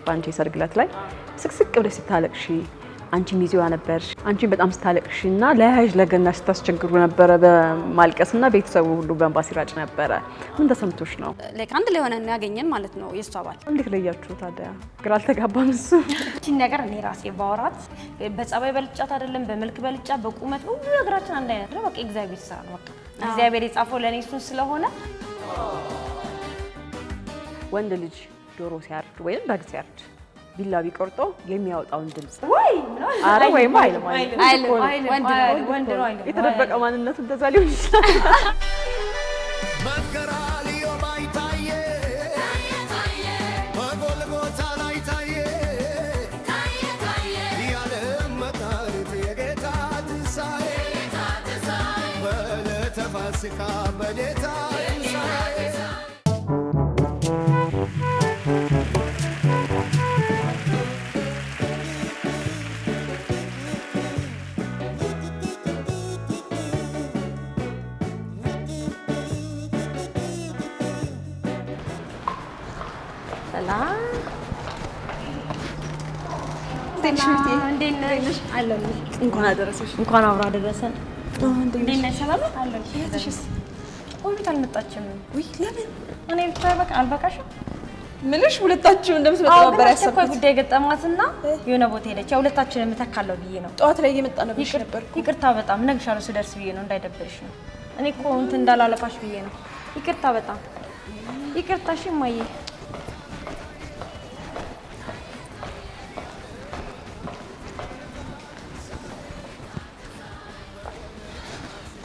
ባንቺ ሰርግ ዕለት ላይ ስቅስቅ ብለሽ ስታለቅሺ አንቺ ሚዜዋ ነበርሽ አንቺ በጣም ስታለቅሽና ለያዥ ለገና ስታስቸግሩ ነበር በማልቀስና ቤተሰቡ ሁሉ በእንባ ሲራጭ ነበር ምን ተሰምቶሽ ነው ለካ አንድ ላይ ሆነን ያገኘን ማለት ነው የሷ ባል እንዴት ለያችሁ ታዲያ ግራ አልተጋባም እሱ እቺ ነገር እኔ ራሴ ባወራት በጸባይ በልጫት አይደለም በመልክ በልጫ በቁመት ሁሉ ነገራችን አንድ አይነት ነው በቃ እግዚአብሔር ይስራ ነው በቃ እግዚአብሔር የጻፈው ለኔ እሱን ስለሆነ ወንድ ልጅ ዶሮ ሲያርድ ወይም በግ ሲያርድ ቢላ ቢቆርጦ የሚያወጣውን ድምጽ ወይ አረ ወይ ማይል ወንድ ነው አይደል የተደበቀ ማንነቱ እንደዛ ሊሆን ይችላል መከራሊዮ ባይታየ ታየ በጎልጎታ ላይ ታየ ታየ ያለ መጣሪት የጌታ ትንሣኤ በዕለተ ፋሲካ በጌታ ትንሣኤ እንኳን አደረሰሽ እንኳን አብራ አደረሰን እንዴት ነሽ ሰላም አለሽ እሺስ ቆይታ አልመጣችም ወይ ለምን እኔ ብቻ በቃ አልበቃሽም ምንሽ ሁለታችሁ እንደምትመጣ ነበር ያሰብኩት ጉዳይ ገጠማትና የሆነ ቦታ ሄደች ሁለታችንን መተካለው ብዬ ነው ጧት ላይ እየመጣ ነበር ይቅርታ በጣም ነግሻለሁ ስደርስ ብዬ ነው እንዳይደብርሽ ነው እኔ እኮ እንትን እንዳላለፋሽ ብዬ ነው ይቅርታ በጣም ይቅርታሽ ማዬ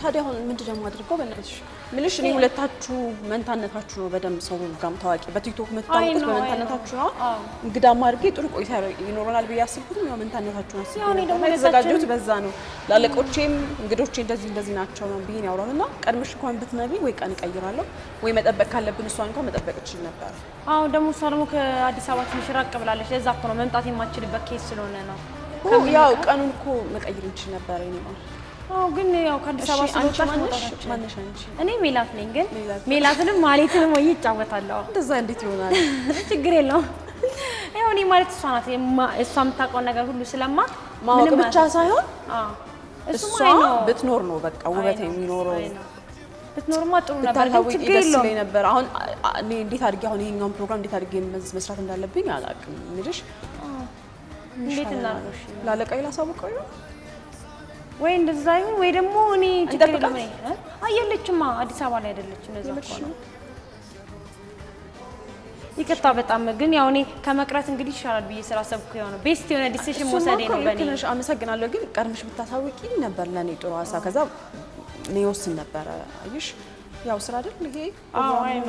ታዲያ አሁን ምንድነው ማድረገው በእናትሽ ምንሽ እኔ ሁለታችሁ መንታነታችሁ ነው በደንብ ሰው ጋም ታዋቂ በቲክቶክ መታወቁት በመንታነታችሁ ነው እንግዳ ማርጌ ጥሩ ቆይታ ይኖረናል በያስብኩት ነው መንታነታችሁ ነው ተዘጋጁት በዛ ነው ላለቆቼም እንግዶቼ እንደዚህ ናቸው ነው ቢን ያወራውና ቀድመሽ እንኳን ብትነግሪ ወይ ቀን ቀይራለሁ ወይ መጠበቅ ካለብን እሷን እንኳን መጠበቅ እችል ነበር አዎ ደግሞ እሷ ደግሞ ከአዲስ አበባ ትንሽ ራቅ ብላለች ለዛ እኮ ነው መምጣት የማትችልበት ኬስ ስለሆነ ነው ያው ቀኑን እኮ መቀየር እንችል ነበር እኔ ማለት አዎ ግን ያው ከአዲስ አበባ ስለወጣሽ ማነሽ አንቺ እኔ ሜላት ነኝ ግን ሜላትንም ማለትንም ወይ ይጫወታለሁ እንደዛ እንዴት ይሆናል ችግር የለውም ያው እኔ ማለት እሷ ናት እሷ የምታውቀው ነገር ሁሉ ስለማት ማወቅ ብቻ ሳይሆን እሷ ብትኖር ነው በቃ ውበት የሚኖረው ብትኖርማ ጥሩ ነበር ግን ችግር የለውም ነበር አሁን እኔ እንዴት አድርጌ አሁን ይሄኛውን ፕሮግራም እንዴት አድርጌ መስራት እንዳለብኝ አላውቅም ልጅሽ እንዴት እናርጎሽ ላለቃይ ላሳውቀው ነው ወይ እንደዛ ይሁን ወይ ደግሞ እኔ ችግር የለም አየለችማ አዲስ አበባ ላይ አይደለችም ለዛ ነው ይቅርታ በጣም ግን ያው እኔ ከመቅረት እንግዲህ ይሻላል ብዬ ስላሰብኩ ያው ነው ቤስት የሆነ ዲሲሽን ወሰደ ነው በኔ ትንሽ አመሰግናለሁ ግን ቀድመሽ ብታሳውቂኝ ነበር ለኔ ጥሩ ሀሳብ ከዛ እኔ ወስን ነበር አይሽ ያው ስራ አይደል ይሄ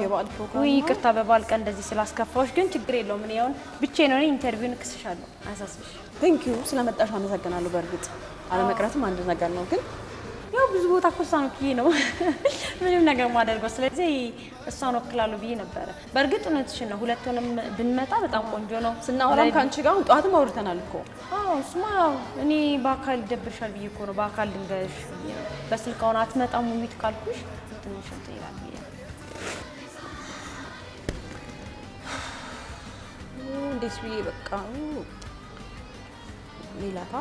የበዓል ፕሮግራም ወይ ይቅርታ በበዓል ቀን እንደዚህ ስላስከፋዎች ግን ችግር የለውም እኔ ያው ብቻዬን ነው ኢንተርቪውን እክስሻለሁ አሳስብሽ ቴንክ ዩ ስለመጣሽ አመሰግናለሁ በርግጥ አለመቅረትም አንድ ነገር ነው ግን ያው ብዙ ቦታ ኮሳኑ ብዬ ነው ምንም ነገር ማደርገው ስለዚህ እሷን ወክላለሁ ብዬ ነበር በርግጥ እውነትሽን ነው ሁለቱንም ብንመጣ በጣም ቆንጆ ነው ስናወራም ካንቺ ጋር ጧትም አውርተናል እኮ እሱማ እኔ በአካል ይደብርሻል ብዬ እኮ ነው በአካል ልንገርሽ በስልክ አሁን አትመጣም ሙሚት ካልኩሽ ትንሽ እንትን ይላል ብዬ እንዴት ብዬ በቃ ሌላታ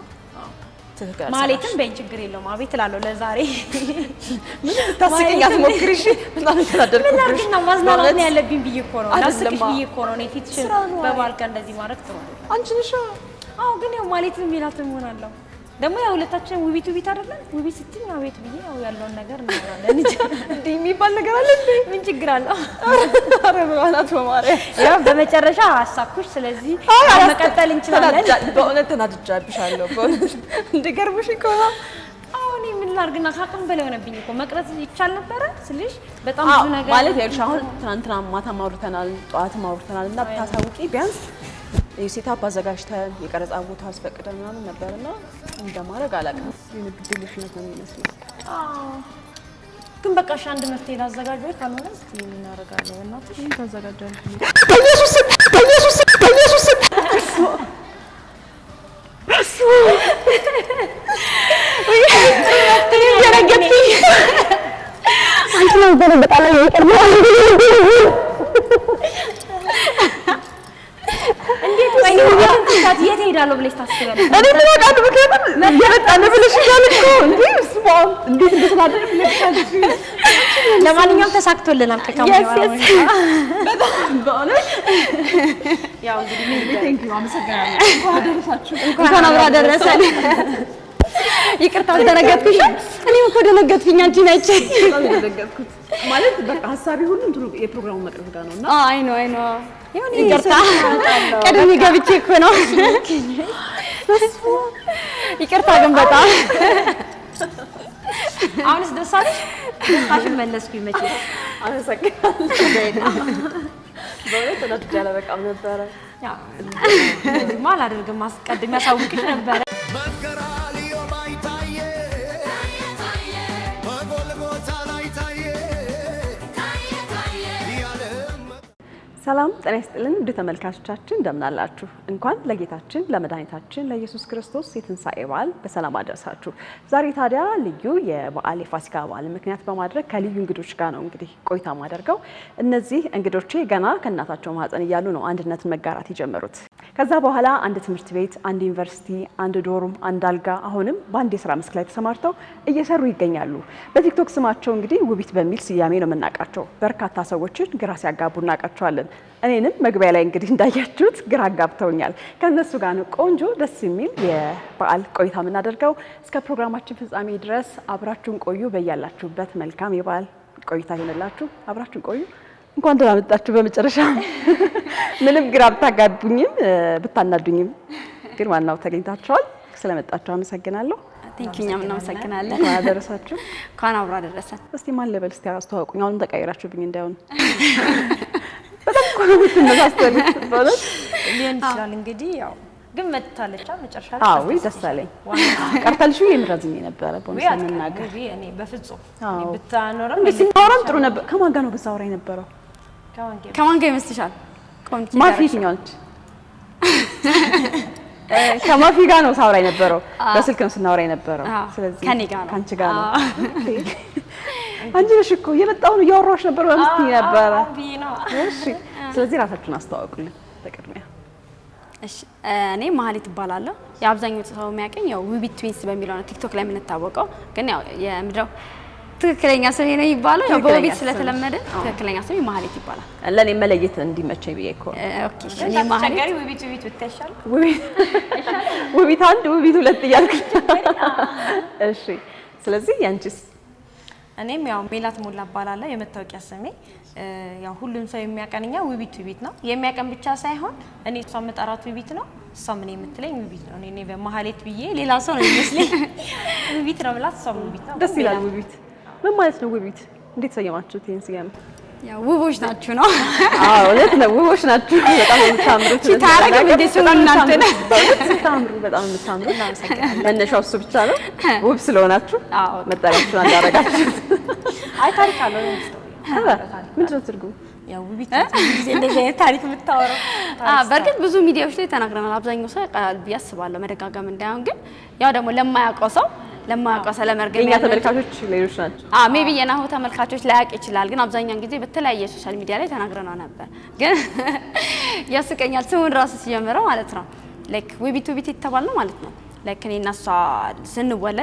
ማለትም በእን ችግር የለውም አቤት እላለሁ ለዛሬ ምን ታስቀኝ አትሞክሪሽ በጣም ተናደርኩብሽ ምን አርግና ማዝናናት ነው ያለብኝ ብዬ እኮ ነው ላስቅሽ ብዬ እኮ ነው እኔ ፊትሽን በባል ቀን እንደዚህ ማድረግ ጥሩ አንቺ ነሽ አዎ ግን ያው ማለትም ሜላትም ሆናለሁ ደግሞ ያው ሁለታችን ውቢት አይደለም ውቢት ስትኝ አቤት ብዬ ያው ያለውን ነገር እናወራለን እንዴ የሚባል ነገር አለ እንዴ ምን ችግር አለው አረ በእናትህ በማርያም ያው በመጨረሻ አሳኩሽ ስለዚህ መቀጠል እንችላለን በእውነት ተናድጃብሻለሁ በእውነት እንደገርምሽ እኮ አሁን ምን ላርግና ካቅም በላይ ሆነብኝ እኮ መቅረት ይቻል ነበር ስልሽ በጣም ብዙ ነገር ማለት ያልሽ አሁን ትናንትና ማታ ማውርተናል ጧት ማውርተናል እና ታሳውቂ ቢያንስ የሴታፕ አዘጋጅተን የቀረጻ ቦታ አስፈቅደን ምናምን ነበርና እንደማረግ አላውቅም የንግድልሽነት ነው የሚመስለው ግን በቃ አንድ መፍትሄ ላዘጋጅ ወይ ካልሆነ እስቲ ምን እናደርጋለን እናትሽ ምን ታዘጋጃለሽ በኢየሱስ አንቺ ነው በጣም ይቀርባል ብያት የት ሄዳለሁ ብለሽ ታስቢያለሽ? እኔ ምን አውቃለሁ? ምክንያቱም እየመጣን ብለሽኛል እኮ እንዴ ስማ እንዴት እንደተናደደ ብለሽታለሽ። ለማንኛውም ተሳክቶልናል ከካሜራ በጣም በእውነት ያው እንግዲህ ቴንክ ዩ አመሰግናለሁ። እንኳን አደረሳችሁ። እንኳን አብራ ደረሰን። ይቅርታ ተነገጥኩሽ። እኔም እኮ ደነገጥኩኝ አንቺ ነች ደነገጥኩት ማለት በቃ ሀሳቢ ሁሉ እንትኑ የፕሮግራሙ መቅረብ ጋር ነውና አይ ኖ ይቅርታ ቀደም ገብቼ እኮ ነው። ይቅርታ ግን በጣም አሁንስ ደስ አለሽ? ደስታሽን መለስኩኝ መቼ አመሰግናለሁ። በእውነት ተናድጃለሁ በቃም ነበረ። ያው እንደዚህ ማለት አድርገን ማስቀደም ያሳውቅሽ ነበረ። በቀራንዮ ላይ ታየ በጎልጎታ ላይ ታየ የዓለም ሰላም ጤና ይስጥልን ውድ ተመልካቾቻችን እንደምን አላችሁ? እንኳን ለጌታችን ለመድኃኒታችን ለኢየሱስ ክርስቶስ የትንሣኤ በዓል በሰላም አደረሳችሁ። ዛሬ ታዲያ ልዩ የበዓል የፋሲካ በዓል ምክንያት በማድረግ ከልዩ እንግዶች ጋር ነው እንግዲህ ቆይታ ማደርገው። እነዚህ እንግዶቼ ገና ከእናታቸው ማህፀን እያሉ ነው አንድነትን መጋራት የጀመሩት። ከዛ በኋላ አንድ ትምህርት ቤት፣ አንድ ዩኒቨርሲቲ፣ አንድ ዶርም፣ አንድ አልጋ አሁንም በአንድ የስራ መስክ ላይ ተሰማርተው እየሰሩ ይገኛሉ። በቲክቶክ ስማቸው እንግዲህ ውቢት በሚል ስያሜ ነው የምናውቃቸው። በርካታ ሰዎችን ግራ ሲያጋቡ እናውቃቸዋለን። እኔንም መግቢያ ላይ እንግዲህ እንዳያችሁት ግራ አጋብተውኛል። ከነሱ ጋር ነው ቆንጆ ደስ የሚል የበዓል ቆይታ የምናደርገው። እስከ ፕሮግራማችን ፍጻሜ ድረስ አብራችሁን ቆዩ። በያላችሁበት መልካም የበዓል ቆይታ ይሆንላችሁ። አብራችሁን ቆዩ። እንኳን ደህና መጣችሁ። በመጨረሻ ምንም ግራ ብታጋቡኝም ብታናዱኝም ግን ዋናው ተገኝታችኋል። ስለመጣችሁ አመሰግናለሁ። ቴንኪው እኛም እናመሰግናለን። እንኳን አደረሳችሁ። እንኳን አብራ ደረሰን። እስቲ ማን ልበል? እስቲ አስተዋውቁኝ። አሁንም ተቀይራችሁብኝ እንዳይሆን በጣም እኮ ነው የምትመሳሰሉት በእውነት። ሊሆን ይችላል እንግዲህ ያው ግን መጥታለች መጨረሻ ላይ። አዎ ደስ አለኝ። ቀርታልሽ የምራዝኝ ነበረ በእውነት ለመናገር እኔ በፍጹም እኔ ብታኖርም እንዴ ሲኖርም ጥሩ ነበር። ከማን ጋር ነው ግን ሳወራ የነበረው? ከማን ጋር ይመስልሻል? ቆንጆ ማፊ የትኛው ነች? ከማፊ ጋር ነው ሳወራ የነበረው። በስልክ ነው ስናወራ የነበረው። ስለዚህ ከኔ ጋር ነው ካንቺ ጋር ነው። አንቺ ነሽ እኮ የመጣው ነው እያወራሁሽ ነበር ማለት ነበረ። እሺ ስለዚህ ራሳችሁን አስተዋውቁልኝ በቅድሚያ። እሺ እኔ መሀሌት እባላለሁ። የአብዛኛው ሰው የሚያውቀኝ ያው ውቢት ትዊንስ በሚለው ነው ቲክቶክ ላይ የምንታወቀው። ግን ያው የምድረው ትክክለኛ ስሜ ነው የሚባለው ያው በውቢት ስለተለመደ ትክክለኛ ስሜ መሀሌት ይባላል። ለኔ መለየት እንዲመቸኝ ብዬ እኮ ኦኬ እኔ መሀሌት ውቢት ብትሻል ውቢት አንድ ውቢት ሁለት እያልኩኝ እሺ ስለዚህ ያንቺስ? እኔም ያው ሜላት ሞላ እባላለሁ። የመታወቂያ ስሜ ያው ሁሉም ሰው የሚያቀንኛ ውቢት ነው። የሚያቀን ብቻ ሳይሆን እኔ እሷ መጣራት ውቢት ነው፣ እሷ ምን የምትለኝ ውቢት ነው። እኔ በመሀሌት ብዬ ሌላ ሰው ነው የሚመስለኝ ውቢት ነው ብላት እሷ ውቢት ነው። ደስ ይላል። ውቢት ምን ማለት ነው? ውቢት እንዴት ሰየማችሁት ይሄን ስያሜ? ያው ውቦች ናችሁ ነው። አዎ እውነት ነው፣ ውቦች ናችሁ። በጣም የምታምሩት ታረጋግጥ እንዴ ሰው እናንተ ነው በጣም የምታምሩት። መነሻው እሱ ብቻ ነው ውብ ስለሆናችሁ መጠሪያችሁን አዳረጋችሁት። አይ ታሪክ አለው ነው ምንድን ነው ትርጉሙ? ያው ውቢት ጊዜ እንደዚህ አይነት ታሪክ የምታወራው በእርግጥ ብዙ ሚዲያዎች ላይ ተናግረናል። አብዛኛው ሰው ያውቃል ብዬ አስባለሁ፣ መደጋገም እንዳይሆን። ግን ያው ደግሞ ለማያውቀው ሰው ለመርገም የኛ ተመልካቾች ሌሎች ናቸው። ሜቢ የናሁ ተመልካቾች ላያውቅ ይችላል። ግን አብዛኛውን ጊዜ በተለያየ ሶሻል ሚዲያ ላይ ተናግረናው ነበር። ግን ያስቀኛል ስሙን ራሱ ሲጀምረው ማለት ነው ላይክ ውቢት የተባልነው ማለት ነው። ላይክ እኔ እና እሷ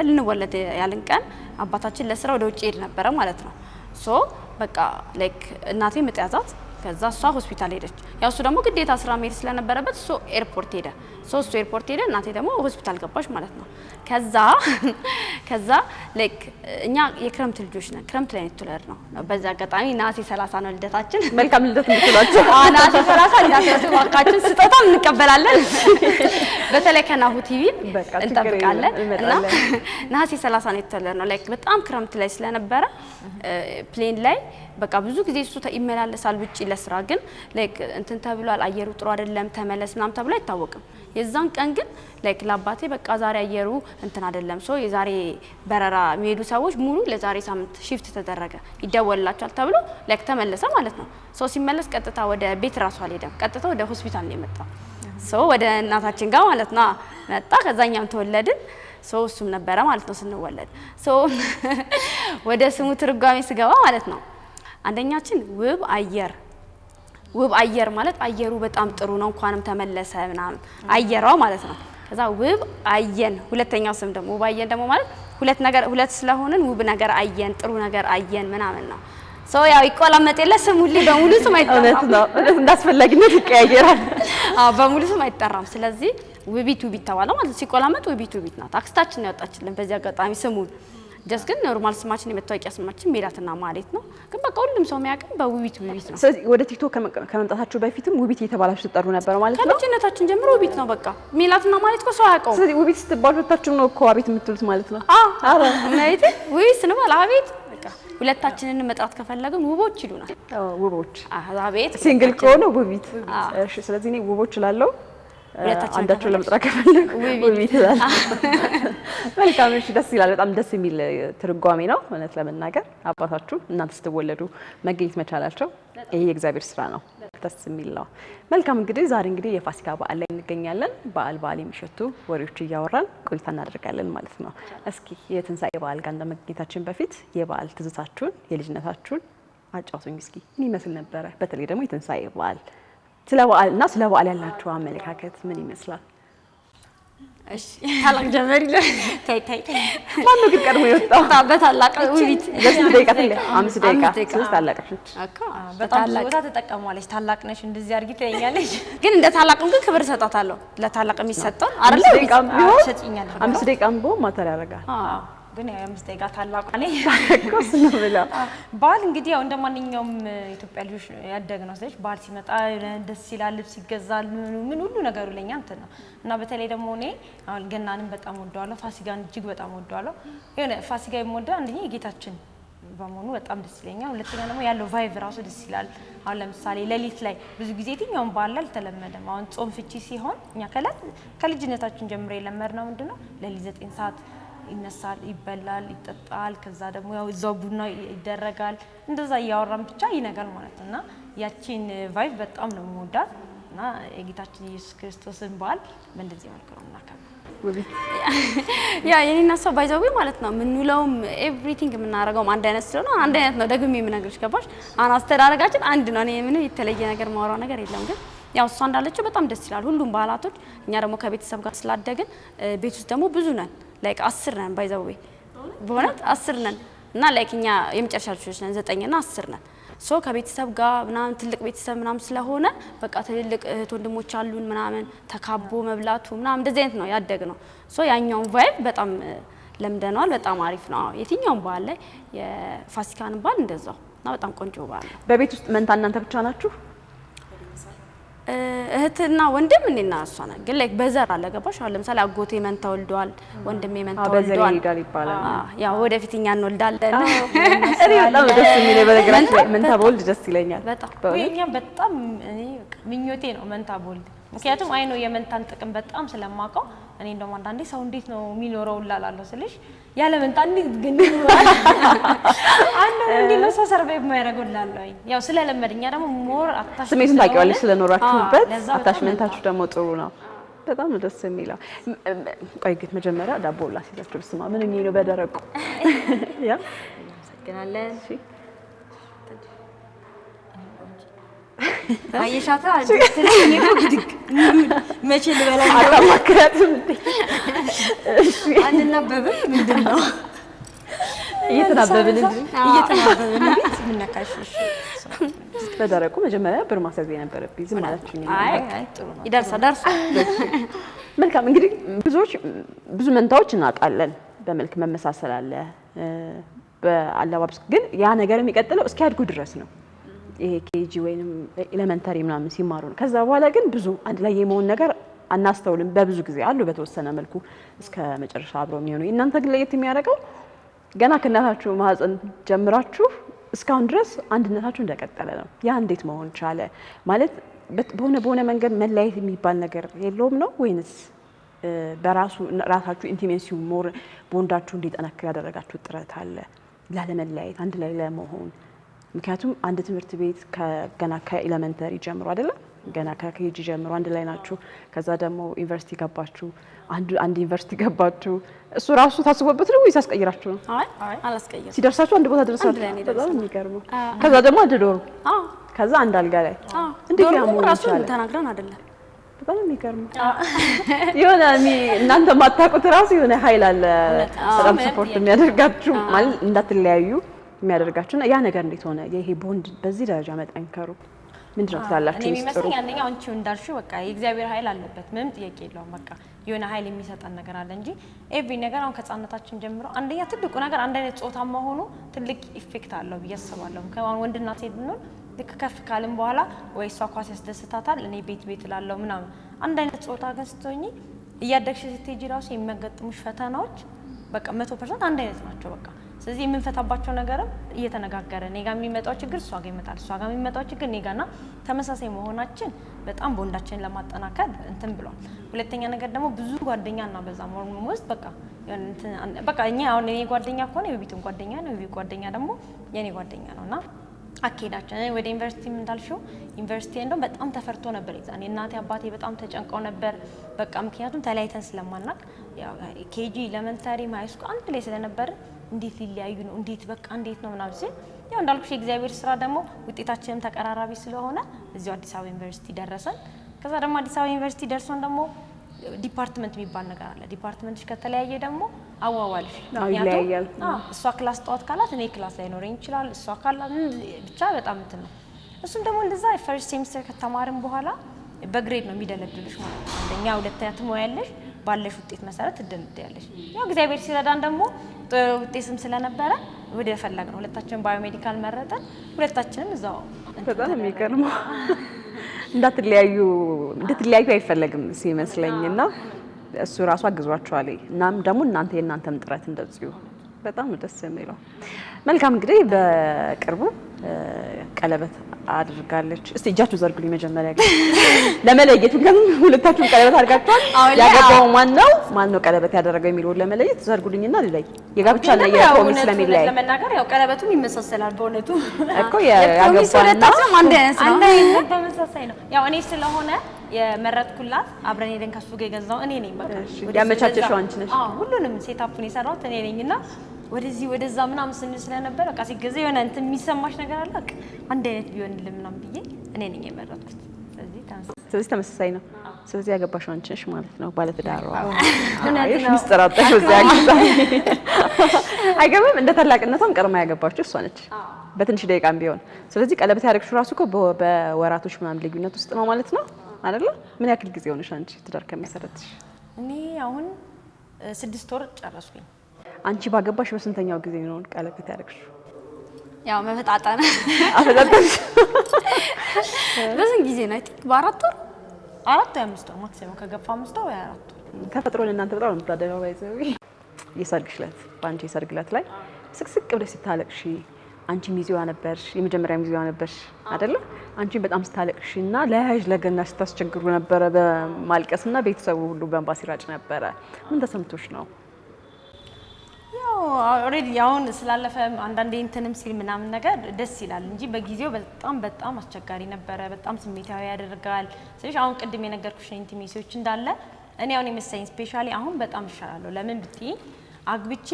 ልንወለድ ያልን ቀን አባታችን ለስራ ወደ ውጭ ሄድ ነበረ ማለት ነው። ሶ በቃ ላይክ እናቴ ምጥ ያዛት። ከዛ እሷ ሆስፒታል ሄደች። ያው እሱ ደግሞ ግዴታ ስራ መሄድ ስለነበረበት እሱ ኤርፖርት ሄደ። እሱ ኤርፖርት ሄደ፣ እናቴ ደግሞ ሆስፒታል ገባች ማለት ነው። ከዛ ላይክ እኛ የክረምት ልጆች ነን። ክረምት ላይ የተወለድነው ነው። በዛ አጋጣሚ ናሴ 30 ነው ልደታችን። መልካም ልደት እንድትሏቸው። ናሴ 30 እንዳትረሱ እባካችን። ስጦታም እንቀበላለን። በተለይ ከናሁ ቲቪ እንጠብቃለን። እና ናሴ 30 ነው የተወለድነው። ላይክ በጣም ክረምት ላይ ስለነበረ ፕሌን ላይ በቃ ብዙ ጊዜ እሱ ይመላለሳል ውጪ ለስራ። ግን ላይክ እንትን ተብሏል፣ አየሩ ጥሩ አይደለም ተመለስ ምናምን ተብሎ አይታወቅም። የዛን ቀን ግን ላይክ ለአባቴ በቃ ዛሬ አየሩ እንትን አይደለም፣ ሶ የዛሬ በረራ የሚሄዱ ሰዎች ሙሉ ለዛሬ ሳምንት ሺፍት ተደረገ ይደወልላቸዋል ተብሎ ላይክ ተመለሰ ማለት ነው። ሶ ሲመለስ ቀጥታ ወደ ቤት ራሱ አልሄደም፣ ቀጥታ ወደ ሆስፒታል ነው የመጣው። ሶ ወደ እናታችን ጋር ማለት ነው መጣ። ከዛኛም ተወለድን። ሶ እሱም ነበረ ማለት ነው ስንወለድ። ሶ ወደ ስሙ ትርጓሜ ስገባ ማለት ነው አንደኛችን ውብ አየር ውብ አየር ማለት አየሩ በጣም ጥሩ ነው እንኳንም ተመለሰ ምናምን አየሯ ማለት ነው። ከዛ ውብ አየን ሁለተኛው ስም ደግሞ ውብ አየን ደግሞ ማለት ሁለት ስለሆነን ውብ ነገር አየን ጥሩ ነገር አየን ምናምን ነው። ሶ ያው ይቆላመጥ የለ ስም ሁሉ በሙሉ ስም አይጠራም። እውነት ነው እንዳስፈላጊነት ይቀያየራል። በሙሉ ስም አይጠራም። ስለዚህ ውቢት ተባለ ማለት ሲቆላመጥ ውቢት ናት። አክስታችን ነው ያወጣችልን በዚህ አጋጣሚ ስሙን። ጀስት ግን ኖርማል ስማችን የመታወቂያ ስማችን ሜላትና ማህሌት ነው። ግን በቃ ሁሉም ሰው የሚያውቀው በውቢት ነው። ስለዚህ ወደ ቲክቶክ ከመምጣታችሁ በፊትም ውቢት እየተባላችሁ ትጠሩ ነበር ማለት ነው? ከልጅነታችን ጀምሮ ውቢት ነው በቃ። ሜላትና ማህሌት እኮ ሰው ያውቀው። ስለዚህ ውቢት ስትባሉ ሁለታችሁም ነው እኮ አቤት የምትሉት ማለት ነው? አረ ማይቴ ውቢት ስንባል አቤት በቃ ሁለታችንን መጥራት ከፈለግን ውቦች ይሉናል። ውቦች አቤት ሲንግል ከሆነ ውቢት። እሺ ስለዚህ እኔ ውቦች እላለሁ። አንዳችሁ ለመጥራት ከፈለኩ ውቢት እላለሁ። መልካም እሺ፣ ደስ ይላል። በጣም ደስ የሚል ትርጓሜ ነው። እውነት ለመናገር አባታችሁ እናንተ ስትወለዱ መገኘት መቻላቸው ይሄ የእግዚአብሔር ስራ ነው። ደስ የሚል ነው። መልካም እንግዲህ ዛሬ የፋሲካ በዓል ላይ እንገኛለን። በዓል የሚሸቱ ወሬዎች እያወራን ቆይታ እናደርጋለን ማለት ነው። እስኪ የትንሳኤ በዓል ጋር እንደመገኘታችን በፊት የበዓል ትዝታችሁን የልጅነታችሁን አጫውቱኝ እስኪ። ምን ይመስል ነበረ? በተለይ ደግሞ የትንሳኤ በዓል ስለ በዓል ያላችሁ አመለካከት ምን ይመስላል? እሺ ታላቅ ጀመሪ ታይ ማን ነው ግን ቀድሞ የወጣው? በታላቅ ውቢት ለስንት ደቂቃ ትለኝ? 5 ደቂቃ ስለዚህ ታላቅ ነች። በጣም ቦታ ተጠቀሟለች። ታላቅ ነሽ እንደዚህ አድርጊ ትለኛለች። ግን እንደ ታላቅም ግን ክብር ሰጣታለሁ። ለታላቅ የሚሰጠው አይደል? 5 ደቂቃም ቢሆን ማተር ያደርጋል። ግን ያው 5 ደቂቃ ታላቁ ነኝ ኮስ ነው ብላ በዓል እንግዲህ ያው እንደማንኛውም ኢትዮጵያ ልጆች ያደግነው ስለዚህ በዓል ሲመጣ ደስ ይላል። ልብስ ይገዛል። ምን ሁሉ ነገሩ ለኛ እንትን ነው እና በተለይ ደግሞ እኔ አሁን ገናንም በጣም ወደዋለሁ። ፋሲካን እጅግ በጣም ወደዋለሁ። የሆነ ፋሲካ የምወደው አንደኛ የጌታችን በመሆኑ በጣም ደስ ይለኛል። ሁለተኛ ደግሞ ያለው ቫይብ ራሱ ደስ ይላል። አሁን ለምሳሌ ሌሊት ላይ ብዙ ጊዜ የትኛውም በዓል ላይ አልተለመደም። አሁን ጾም ፍቺ ሲሆን እኛ ከልጅነታችን ጀምሮ የለመድነው ምንድነው ሌሊት 9 ሰዓት ይነሳል፣ ይበላል፣ ይጠጣል። ከዛ ደግሞ ያው እዛው ቡና ይደረጋል። እንደዛ እያወራን ብቻ ይነጋል ማለት ነውና ያቺን ቫይብ በጣም ነው የምወዳት እና የጌታችን ኢየሱስ ክርስቶስን በዓል በእንደዚህ መልኩ ነው የምናከብረው። ያ የኔና ሰው ባይዘው ማለት ነው የምንውለውም ኤቭሪቲንግ የምናደርገውም አንድ አይነት ስለሆነ አንድ አይነት ነው። ደግሜ የምነግርሽ ገባሽ? አስተዳደጋችን አንድ ነው። እኔ ምን የተለየ ነገር ማወራው ነገር የለም። ግን ያው እሷ እንዳለችው በጣም ደስ ይላል ሁሉም በዓላቶች። እኛ ደግሞ ከቤተሰብ ጋር ስላደግን ቤት ውስጥ ደግሞ ብዙ ነን። ላይክ 10 ነን ባይዘው በእውነት 10 ነን እና ላይክ እኛ የመጨረሻ ልጆች ነን 9 እና 10 ነን። ሶ ከቤተሰብ ጋር ምናምን ትልቅ ቤተሰብ ምናምን ስለሆነ በቃ ትልልቅ እህት ወንድሞች አሉን ምናምን ተካቦ መብላቱ ምናምን እንደዚህ አይነት ነው ያደግነው። ሶ ያኛውን ቫይብ በጣም ለምደናል። በጣም አሪፍ ነው። የትኛውም በዓል ላይ የፋሲካን በዓል እንደዛው እና በጣም ቆንጆ በዓል ነው። በቤት ውስጥ መንታ እናንተ ብቻ ናችሁ? እህትና ወንድም እኔና እሷ ነን። ግን ላይክ በዘር አለ ገባሽ? አሁን ለምሳሌ አጎቴ መንታ ወልዷል፣ ወንድሜ መንታ ወልዷል። ያው ወደፊት እኛ እንወልዳለን። እኔ በጣም ደስ የሚለኝ በነገራችን ላይ መንታ በወልድ ደስ ይለኛል። በጣም በጣም እኔ ምኞቴ ነው መንታ በወልድ። ምክንያቱም አይ ነው የመንታን ጥቅም በጣም ስለማውቀው እኔ እንደውም አንዳንዴ ሰው እንዴት ነው የሚኖረው እላለሁ ስልሽ ያለ መንታ እንዴት ግን ይኖራል? አንዱ እንዴት ነው ሰው ሰርቫይቭ የማያደርገው እላለሁ። ያው ስለለመድኛ ደግሞ ሞር አታሽ ስሜቱን ታውቂዋለሽ ስለኖራችሁበት አታሽመንታችሁ ደግሞ ጥሩ ነው። በጣም ነው ደስ የሚለው። ቆይ ግን መጀመሪያ ዳቦ ላስይዛችሁ። በስመ አብ ምን ነው በደረቁ ያ ሰግናለን። እሺ አይሻታ ስለኝ ነው ግድግ መቼ ልበላ አታማክራትም እንዴ? እሺ አንናበብ ምንድነው እየተናበብን ምን ነካሽ? በደረቁ መጀመሪያ ብር ማስያዝ የነበረብኝ ዝም አላችሁኝ። አይ ጥሩ ነው ይደርሳ መልካም እንግዲህ ብዙ መንታዎች እናውቃለን። በመልክ መመሳሰል አለ፣ በአለባበስ ግን ያ ነገር የሚቀጥለው እስኪያድጉ ድረስ ነው። ይሄ ኬጂ ወይንም ኤሌመንተሪ ምናምን ሲማሩ ነው። ከዛ በኋላ ግን ብዙ አንድ ላይ የመሆን ነገር አናስተውልም። በብዙ ጊዜ አሉ በተወሰነ መልኩ እስከ መጨረሻ አብረው የሚሆኑ። እናንተ ግን ለየት የሚያደርገው ገና ከእናታችሁ ማህፀን ጀምራችሁ እስካሁን ድረስ አንድነታችሁ እንደቀጠለ ነው። ያ እንዴት መሆን ቻለ? ማለት በሆነ መንገድ መለያየት የሚባል ነገር የለውም ነው ወይንስ በራሱ ራሳችሁ ኢንቲሜሲው ሞር ቦንዳችሁ እንዲጠነክር ያደረጋችሁ ጥረት አለ ላለመለያየት አንድ ላይ ለመሆን? ምክንያቱም አንድ ትምህርት ቤት ገና ከኤሌመንተሪ ጀምሮ አይደለም ገና ከኬጂ ጀምሮ አንድ ላይ ናችሁ። ከዛ ደግሞ ዩኒቨርሲቲ ገባችሁ፣ አንድ ዩኒቨርሲቲ ገባችሁ። እሱ ራሱ ታስቦበት ነው ወይስ አስቀይራችሁ ነው? አይ አላስቀይራችሁ። ሲደርሳችሁ አንድ ቦታ ደርሳችሁ በጣም የሚገርመው። ከዛ ደግሞ አንድ ዶሮ ከዛ አንድ አልጋ ላይ እንዴት ያሙ ራሱ ተናግረን አይደለም በጣም የሚገርም የሆነ እናንተ ማታውቁት ራሱ የሆነ ኃይል አለ በጣም ሰፖርት የሚያደርጋችሁ ማለት እንዳትለያዩ የሚያደርጋችሁና ያ ነገር እንዴት ሆነ ይሄ ቦንድ በዚህ ደረጃ መጠንከሩ ምንድነው ታላላችሁ እኔ የሚመስለኝ አንደኛው አንቺ እንዳልሽው በቃ የእግዚአብሔር ኃይል አለበት ምንም ጥያቄ የለውም በቃ የሆነ ኃይል የሚሰጠን ነገር አለ እንጂ ኤቭሪ ነገር አሁን ከጻነታችን ጀምሮ አንደኛ ትልቁ ነገር አንድ አይነት ጾታ መሆኑ ትልቅ ኢፌክት አለው ብዬ አስባለሁ ከማን ወንድና ሴት ነው ልክ ከፍ ካልን በኋላ ወይ እሷ ኳስ ያስደስታታል እኔ ቤት እላለሁ ምናምን አንድ አይነት ጾታ ግን ስትሆኚ እያደግሽ ስትሄጂ ራሱ የሚያጋጥሙሽ ፈተናዎች በቃ 100% አንድ አይነት ናቸው በቃ ስለዚህ የምንፈታባቸው ነገርም እየተነጋገረ እኔ ጋር የሚመጣው ችግር እሷ ጋር ይመጣል እሷ ጋር የሚመጣው ችግር እኔ ጋርና ተመሳሳይ መሆናችን በጣም ቦንዳችንን ለማጠናከር እንትን ብሏል ሁለተኛ ነገር ደግሞ ብዙ ጓደኛና በዛ ሞርም ውስጥ በቃ እኛ አሁን እኔ ጓደኛ ከሆነ የቢቱን ጓደኛ ነው የቢቱ ጓደኛ ደግሞ የኔ ጓደኛ ነውና አኬዳችን ወደ ዩኒቨርሲቲ እንዳልሽው ዩኒቨርሲቲ እንደው በጣም ተፈርቶ ነበር ይዛኔ እናቴ አባቴ በጣም ተጨንቀው ነበር በቃ ምክንያቱም ተለያይተን ስለማናቅ ያው ኬጂ ኤሌመንታሪ ሃይስኩል አንድ ላይ ስለነበር እንዴት ሊለያዩ ነው እንዴት በቃ እንዴት ነው ምናምን ሲል ያው እንዳልኩሽ የእግዚአብሔር ስራ ደግሞ ውጤታችንም ተቀራራቢ ስለሆነ እዚሁ አዲስ አበባ ዩኒቨርሲቲ ደረሰን ከዛ ደግሞ አዲስ አበባ ዩኒቨርሲቲ ደርሶን ደግሞ ዲፓርትመንት የሚባል ነገር አለ ዲፓርትመንትሽ ከተለያየ ደግሞ አዋዋልሽ ይለያያል እሷ ክላስ ጧት ካላት እኔ ክላስ ላይ ኖረኝ ይችላል እሷ ካላት ብቻ በጣም እንትን ነው እሱም ደግሞ እንደዛ ፈርስት ሴሚስተር ከተማርን በኋላ በግሬድ ነው የሚደለድልሽ ማለት ነው አንደኛ ሁለተኛ ትሞያለሽ ባለሽ ውጤት መሰረት ትደለድያለሽ ያው እግዚአብሔር ሲረዳን ደግሞ ውጤትም ስለነበረ ወደ ፈለግ ነው ሁለታችን ባዮሜዲካል መረጠን ሁለታችንም እዛው በጣም የሚገርመው እንድትለያዩ አይፈለግም ሲመስለኝና እሱ ራሱ አግዟቸዋል እናም ደግሞ የእናንተም ጥረት እንደዚሁ በጣም ደስ የሚለው መልካም እንግዲህ በቅርቡ ቀለበት አድርጋለች እስቲ እጃችሁ ዘርጉልኝ መጀመሪያ ግን ለመለየት ግን ሁለታችሁም ቀለበት አድርጋችኋል ያገባው ማን ነው ቀለበት ያደረገው የሚለው ለመለየት ዘርጉልኝና ልለይ የጋብቻና የፕሮሚስ ለሚለይ ለመናገር ያው ቀለበቱም ይመሳሰላል በእውነቱ እኮ ያገባውና አንድ አይነት ተመሳሳይ ነው ያው እኔ ስለሆነ የመረጥኩላት አብረን ሄደን ከሱ ጋር የገዛው እኔ ነኝ በቃ ያመቻቸሽው አንቺ ነሽ ሁሉንም ሴታፑን የሰራሁት እኔ ነኝና ወደዚህ ወደዛ ምናምን ስንል ስለነበር በቃ ሲገዛ የሆነ እንትን የሚሰማሽ ነገር አለ በቃ አንድ አይነት ቢሆንልኝ ምናምን ብዬ እኔ ነኝ የመረጥኩት ስለዚህ ተመሳሳይ ነው ስለዚህ ያገባሽው አንቺ ነሽ ማለት ነው ባለትዳሯ እሺ ምስተራጣሽ እዚያ አይገርምም እንደ ታላቅነቷም ቀርማ ያገባችው እሷ ነች በትንሽ ደቂቃም ቢሆን ስለዚህ ቀለበት ያደረግሽው ራሱ እኮ በወራቶች ምናምን ልዩነት ውስጥ ነው ማለት ነው አይደለ ምን ያክል ጊዜ ሆነሽ አንቺ ትዳር ከመሰረትሽ እኔ አሁን 6 ወር ጨረስኩኝ አንቺ ባገባሽ በስንተኛው ጊዜ ነው ቀለበት ያደረግሽው ያው መፈጣጣና አፈጣጣሽ በስንት ጊዜ ነው በ4 ወር 4 ወይ 5 ወር ማክሲመም ከገፋ 5 ወር ወይ 4 ወር ተፈጥሮ ለእናንተ በጣም ነው የምታደርገው ባይዘው የሰርግሽ ዕለት በአንቺ የሰርግ ዕለት ላይ ስቅስቅ ብለሽ ስታለቅሺ አንቺ ሚዜዋ ነበርሽ የመጀመሪያ ሚዜዋ ነበርሽ አይደለ አንቺ በጣም ስታለቅሺና ለያዥ ለገና ስታስቸግሩ ነበር በማልቀስና ቤተሰቡ ሁሉ በእንባ ሲራጭ ነበር ምን ተሰምቶሽ ነው ያው ኦሬዲ አሁን ስላለፈ አንዳንዴ እንትንም ሲል ምናምን ነገር ደስ ይላል እንጂ በጊዜው በጣም አስቸጋሪ ነበር በጣም ስሜታዊ ያደርጋል ስለዚህ አሁን ቅድም የነገርኩሽ ኢንቲሜሲዎች እንዳለ እኔ አሁን የመሰለኝ ስፔሻሊ አሁን በጣም ይሻላል ለምን ብትይ አግብቼ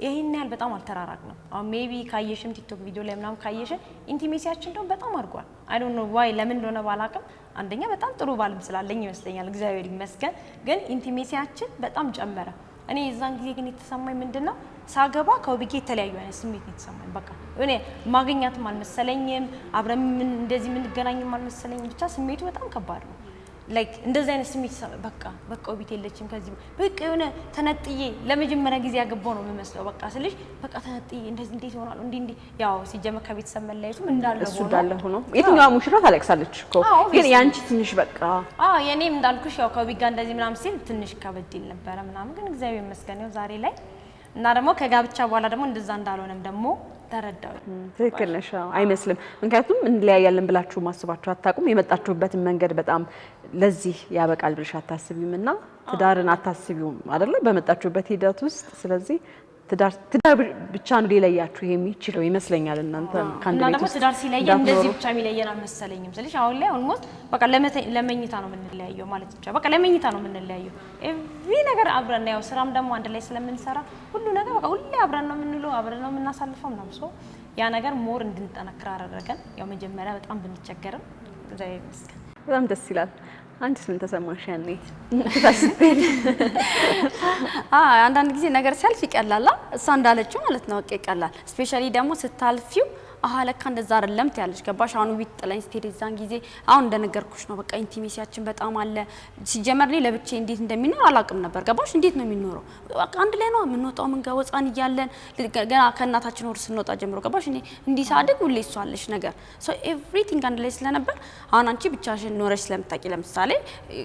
ይሄን ያህል በጣም አልተራራቅ ነው አሁን ሜቢ ካየሽም ቲክቶክ ቪዲዮ ላይ ምናምን ካየሽ ኢንቲሜሲያችን ደግሞ በጣም አድርጓል አይ ዶንት ኖ ዋይ ለምን እንደሆነ ባላቅም አንደኛ በጣም ጥሩ ባልም ስላለኝ ይመስለኛል እግዚአብሔር ይመስገን ግን ኢንቲሜሲያችን በጣም ጨመረ እኔ የዛን ጊዜ ግን የተሰማኝ ምንድነው ሳገባ ከውብጌ የተለያዩ አይነት ስሜት ነው የተሰማኝ በቃ እኔ ማግኛትም አልመሰለኝም አብረን እንደዚህ ምን ገናኝም አልመሰለኝም ብቻ ስሜቱ በጣም ከባድ ነው ላይክ እንደዚህ አይነት ስሜት በቃ ውብጌ የለችም ከዚህ በቃ የሆነ ተነጥዬ ለመጀመሪያ ጊዜ ያገባው ነው የሚመስለው በቃ ስለሽ በቃ ተነጥዬ እንደዚህ እንዴት ይሆናል እንዴ ያው ሲጀመር ከቤተሰብ መለያየቱም እንዳለ ሆኖ የትኛዋ ሙሽራ ታለቅሳለች እኮ ግን ያንቺ ትንሽ በቃ የኔም እንዳልኩሽ ያው ከውብጌ ጋር እንደዚህ ምናምን ሲል ትንሽ ከበድ ይል ነበር ምናምን ግን እግዚአብሔር ይመስገን ያው ዛሬ ላይ እና ደግሞ ከጋብቻ በኋላ ደግሞ እንደዛ እንዳልሆነም ደግሞ ተረዳው ትክክል ነሽ አይመስልም ምክንያቱም እንለያያለን ብላችሁ ማስባችሁ አታቁም የመጣችሁበትን መንገድ በጣም ለዚህ ያበቃል ብለሽ አታስቢውምና ትዳርን አታስቢውም አይደለ በመጣችሁበት ሂደት ውስጥ ስለዚህ ትዳር ብቻ ነው ሊለያችሁ የሚችለው ይመስለኛል እናንተ ካንተ ደግሞ ትዳር ሲለየ እንደዚህ ብቻ የሚለየን አልመሰለኝም ስለዚህ አሁን ላይ ኦልሞስት በቃ ለመኝታ ነው የምንለያየው ማለት ብቻ በቃ ለመኝታ ነው የምንለያየው ኤቭሪ ነገር አብረን ያው ስራም ደግሞ አንድ ላይ ስለምንሰራ ሁሉ ነገር በቃ ሁሌ አብረን ነው የምንለው አብረን ነው የምናሳልፈው ምናምን ያ ነገር ሞር እንድንጠነክር አደረገን። ያው መጀመሪያ በጣም ብንቸገርም እግዚአብሔር ይመስገን በጣም ደስ ይላል። አንቺስ ምን ተሰማሽ ያኔ ታስበል? አንዳንድ ጊዜ ነገር ሲያልፍ ይቀላል እሷ እንዳለችው ማለት ነው ይቀላል። ስፔሻሊ ደግሞ ስታልፊው ለካ እንደዛ አይደለም ትያለሽ ገባሽ? አሁን ዊት ጥላኝ ስትሄድ እዛን ጊዜ አሁን እንደነገርኩሽ ነው በቃ ኢንቲሜሲያችን በጣም አለ። ሲጀመር ላይ ለብቻ እንዴት እንደሚኖር አላውቅም ነበር ገባሽ? እንዴት ነው የሚኖረው? በቃ አንድ ላይ ነው የምንወጣው የምንገባው ህፃን እያለን ገና ከእናታችን ወር ስንወጣ ጀምሮ ገባሽ? እኔ እንዲህ ሳድግ ሁሌ እሷ አለሽ ነገር ሶ ኤቭሪቲንግ አንድ ላይ ስለነበር አሁን አንቺ ብቻሽን ኖረሽ ስለምታውቂ ለምሳሌ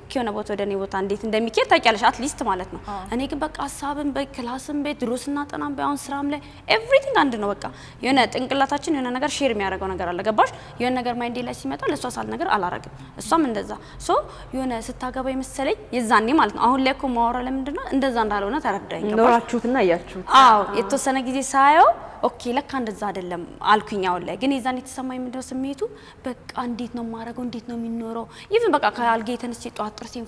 ከሆነ ቦታ ወደ እኔ ቦታ እንዴት እንደሚኬድ ታውቂያለሽ አትሊስት ማለት ነው። እኔ ግን በቃ ሀሳብን በክላስም ቤት ድሮ ስናጠናም በአሁን ስራም ላይ ኤቭሪቲንግ አንድ ነው። በቃ የሆነ ጥንቅላታችን የሆነ ነገር ሼር የሚያደርገው ነገር አለ ገባሽ? የሆነ ነገር ማይንዴ ላይ ሲመጣ ለሷ ሳል ነገር አላረግም እሷም እንደዛ ሶ የሆነ ስታገባ ይመስለኝ የዛኔ ማለት ነው። አሁን ላይ እኮ ማወራ ለምንድን ነው እንደዛ እንዳልሆነ ተረዳኝ ገባሽ? ኖራችሁትና ያያችሁት የተወሰነ ጊዜ ሳየው ኦኬ ለካ እንደዛ አይደለም አልኩኝ። አሁን ላይ ግን የዛኔ የተሰማኝ ምንድነው ስሜቱ በቃ እንዴት ነው ማረገው እንዴት ነው የሚኖረው ኢቭን በቃ ከአልጋ ተነስቼ ጧት ጥርሴን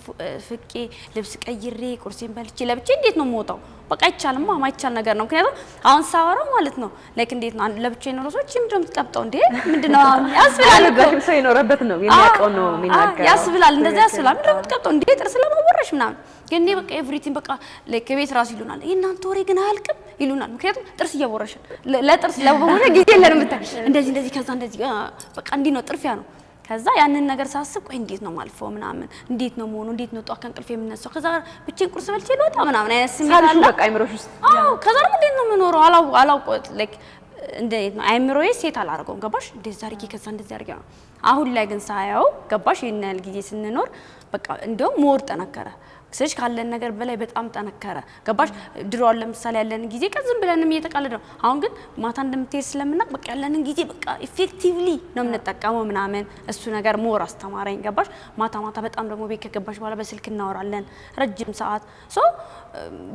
ፍቄ ልብስ ቀይሬ ቁርሴን በልቼ ለብቼ እንዴት ነው የምወጣው? በቃ አይቻልማ ማይቻል ነገር ነው። ምክንያቱም አሁን ሳወራው ማለት ነው ላይክ እንዴት ነው ለብቻ የኖረው ሰዎች ምንድነው የምትቀብጠው እንዴ ምንድነው ያስብላል እኮ ሰው የኖረበት ነው የሚያውቀው ነው የሚናገረው ያስብላል እንደዛ ያስብላል ምንድነው የምትቀብጠው እንዴ ጥርስ ለማወራሽ ምናምን ግን በቃ ኤቭሪቲንግ በቃ ላይክ ቤት ራሱ ይሉናል እናንተ ወሬ ግን አያልቅም ይሉናል። ምክንያቱም ጥርስ እያወራሽ ለጥርስ ለወወረ ጊዜ የለንም እንደዚህ ከዛ እንደዚህ በቃ እንዲህ ነው ጥርፊያ ነው። ከዛ ያንን ነገር ሳስብ ቆይ እንዴት ነው ማልፈው ምናምን እንዴት ነው መሆኑ እንዴት ነው ጧት ከእንቅልፍ የምነሳው ከዛ ብቻዬን ቁርስ በልቼ ልወጣ ምናምን አይነት ስሜት አለ በቃ አይምሮሽ ውስጥ ከዛ ደግሞ እንዴት ነው የምኖረው አላውቀው ላይክ እንዴት ነው አይምሮዬ ሴት አላደርገውም ገባሽ? እንደዛ አድርጌ ከዛ እንደዛ አድርጌ ነው። አሁን ላይ ግን ሳያው ገባሽ ይሄን ያህል ጊዜ ስንኖር በቃ እንደውም ሞር ጠነከረ ስለሽ ካለን ነገር በላይ በጣም ጠነከረ ገባሽ? ድሮውን ለምሳሌ ያለን ጊዜ ከዝም ብለንም እየተቃለደ ነው። አሁን ግን ማታ እንደምትሄድ ስለምናቅ በቃ ያለንን ጊዜ በቃ ኢፌክቲቭሊ ነው የምንጠቀመው ምናምን እሱ ነገር ሞር አስተማረኝ ገባሽ? ማታ በጣም ደግሞ ቤት ከገባሽ በኋላ በስልክ እናወራለን ረጅም ሰዓት ሶ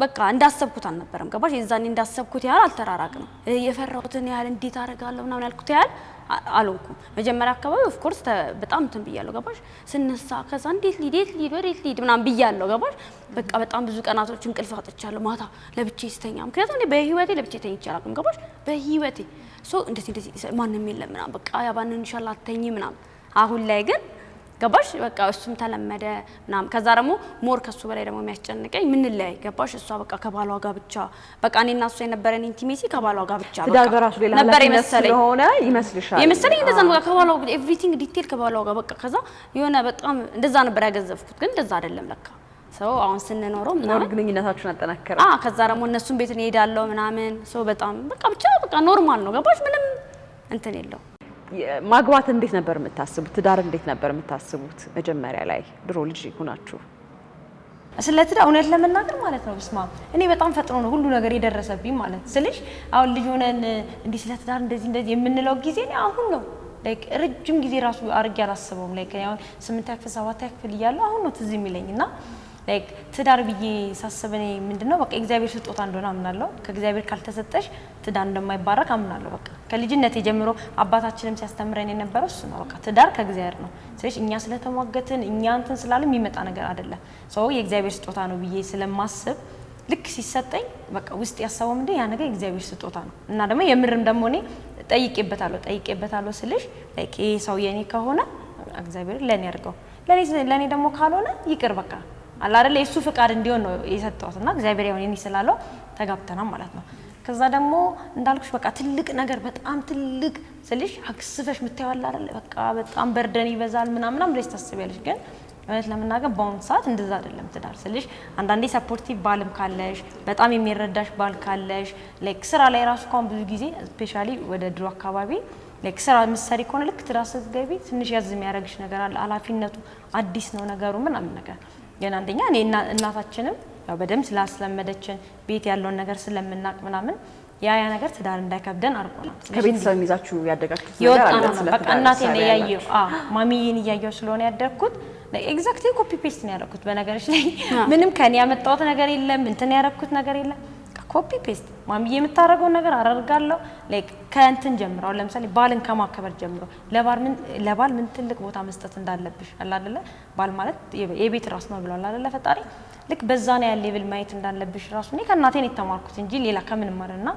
በቃ እንዳሰብኩት አልነበረም ገባሽ? የዛኔ እንዳሰብኩት ያህል አልተራራቅም። የፈራሁትን ያህል እንዴት አደርጋለሁ ምናምን ያልኩት ያህል አልሆንኩም። መጀመሪያ አካባቢ ኦፍ ኮርስ በጣም እንትን ብያለሁ ገባሽ? ስነሳ ከዛ እንዴት ሊድ ምናምን ብያለሁ ገባሽ? በቃ በጣም ብዙ ቀናቶች እንቅልፍ አጥቻለሁ ማታ ለብቻዬ ስተኛ። ምክንያቱም እኔ በህይወቴ ለብቻዬ ተኝቼ አላውቅም ገባሽ? በህይወቴ ሶ እንደዚህ ማንንም የለም ምናምን በቃ ያባንን ኢንሻአላህ አትተኝ ምናምን። አሁን ላይ ግን ገባሽ በቃ እሱም ተለመደ ምናምን። ከዛ ደግሞ ሞር ከሱ በላይ ደግሞ የሚያስጨንቀኝ ምን ላይ ገባሽ እሷ በቃ ከባሏ ጋር ብቻ በቃ እኔና እሷ የነበረን ኢንቲሜሲ ከባሏ ጋር ብቻ ትዳር በራሱ ሌላ ነበር የመሰለኝ ሆነ ይመስልሻል? የመሰለኝ እንደዛ ነው ከባሏ ኤቭሪቲንግ ዲቴል ከባሏ ጋር በቃ ከዛ የሆነ በጣም እንደዛ ነበር ያገዘፍኩት። ግን እንደዛ አይደለም ለካ ሰው አሁን ስንኖረው ምናምን ግንኙነታችሁን አጠናከረ። ከዛ ደግሞ እነሱም ቤት እንሄዳለሁ ምናምን ሰው በጣም በቃ በቃ ኖርማል ነው ገባሽ? ምንም እንትን የለው። ማግባት እንዴት ነበር የምታስቡት? ትዳር እንዴት ነበር የምታስቡት? መጀመሪያ ላይ ድሮ ልጅ ሆናችሁ ስለ ትዳር እውነት ለመናገር ማለት ነው ብስማ እኔ በጣም ፈጥኖ ነው ሁሉ ነገር የደረሰብኝ ማለት ስልሽ አሁን ልጅ ሆነን እንዴ ስለ ትዳር እንደዚህ የምንለው ጊዜ ነው አሁን ነው ላይክ ረጅም ጊዜ ራሱ አርጌ አላስበውም። ላይክ አሁን 8 ክፍል 7 ክፍል እያለሁ አሁን ነው ትዝ የሚለኝና ላይክ ትዳር ብዬ ሳስብ እኔ ምንድነው በቃ እግዚአብሔር ስጦታ እንደሆነ አምናለሁ። ከእግዚአብሔር ካልተሰጠሽ ትዳር እንደማይባረክ አምናለሁ። በቃ ከልጅነቴ ጀምሮ አባታችንም ሲያስተምረን የነበረው እሱ ነው። በቃ ትዳር ከእግዚአብሔር ነው። ስለዚህ እኛ ስለተሟገትን እኛ እንትን ስላለም የሚመጣ ነገር አይደለም። ሰው የእግዚአብሔር ስጦታ ነው ብዬ ስለማስብ ልክ ሲሰጠኝ በቃ ውስጥ ያሰበው ምንድነው ያ ነገር የእግዚአብሔር ስጦታ ነው እና ደግሞ የምርም ደግሞ እኔ ጠይቄበታለሁ ስልሽ ላይክ ይሄ ሰው የኔ ከሆነ እግዚአብሔር ለኔ ያርገው ለኔ ደግሞ ካልሆነ ይቅር በቃ አላ አይደል የሱ ፍቃድ እንዲሆን ነው የሰጠውትና እግዚአብሔር ያው የኔ ስላለው ተጋብተናል ማለት ነው። ከዛ ደግሞ እንዳልኩሽ በቃ ትልቅ ነገር በጣም ትልቅ ስልሽ አክስፈሽ ምታያዋል አይደል በቃ በጣም በርደን ይበዛል ምናምን ብለሽ ታስቢያለሽ። ግን እውነት ለመናገር በአሁኑ ሰዓት እንደዛ አይደለም ትዳር ስልሽ አንዳንዴ ሰፖርቲቭ ባልም ካለሽ በጣም የሚረዳሽ ባል ካለሽ ላይክ ስራ ላይ ራሱ እንኳን ብዙ ጊዜ ስፔሻሊ ወደ ድሮ አካባቢ ላይክ ስራ ምሳሌ ከሆነ ልክ ትዳር ስትገቢ ትንሽ ያዝ የሚያደርግሽ ነገር አለ። ኃላፊነቱ አዲስ ነው ነገሩ ምናምን ነገር ግን አንደኛ እኔ እናታችንም ያው በደም ስላስለመደችን ቤት ያለውን ነገር ስለምናቅ ምናምን ያ ነገር ትዳር እንዳይከብደን አርቆናል። ከቤተሰብ ይዛችሁ ያደጋችሁት ነገር አለ በቃ እናቴን ያያየው ማሚዬን ያያየው ስለሆነ ያደርኩት ኤግዛክትሊ ኮፒ ፔስት ነው ያደረኩት። በነገርሽ ላይ ምንም ከኔ ያመጣሁት ነገር የለም እንትን ያደረኩት ነገር የለም። ኮፒ ፔስት ማሚዬ የምታረገው ነገር አደርጋለሁ። ላይክ ከእንትን ጀምሮ ለምሳሌ ባልን ከማከበር ጀምሮ ለባል ምን ትልቅ ቦታ መስጠት እንዳለብሽ አለ አይደለ? ባል ማለት የቤት ራስ ነው ብሏል አይደለ ፈጣሪ። ልክ በዛ ነው ያለ ሌቭል ማየት እንዳለብሽ ራሱ እኔ ከእናቴ ነው የተማርኩት እንጂ ሌላ ከምንም ማለትና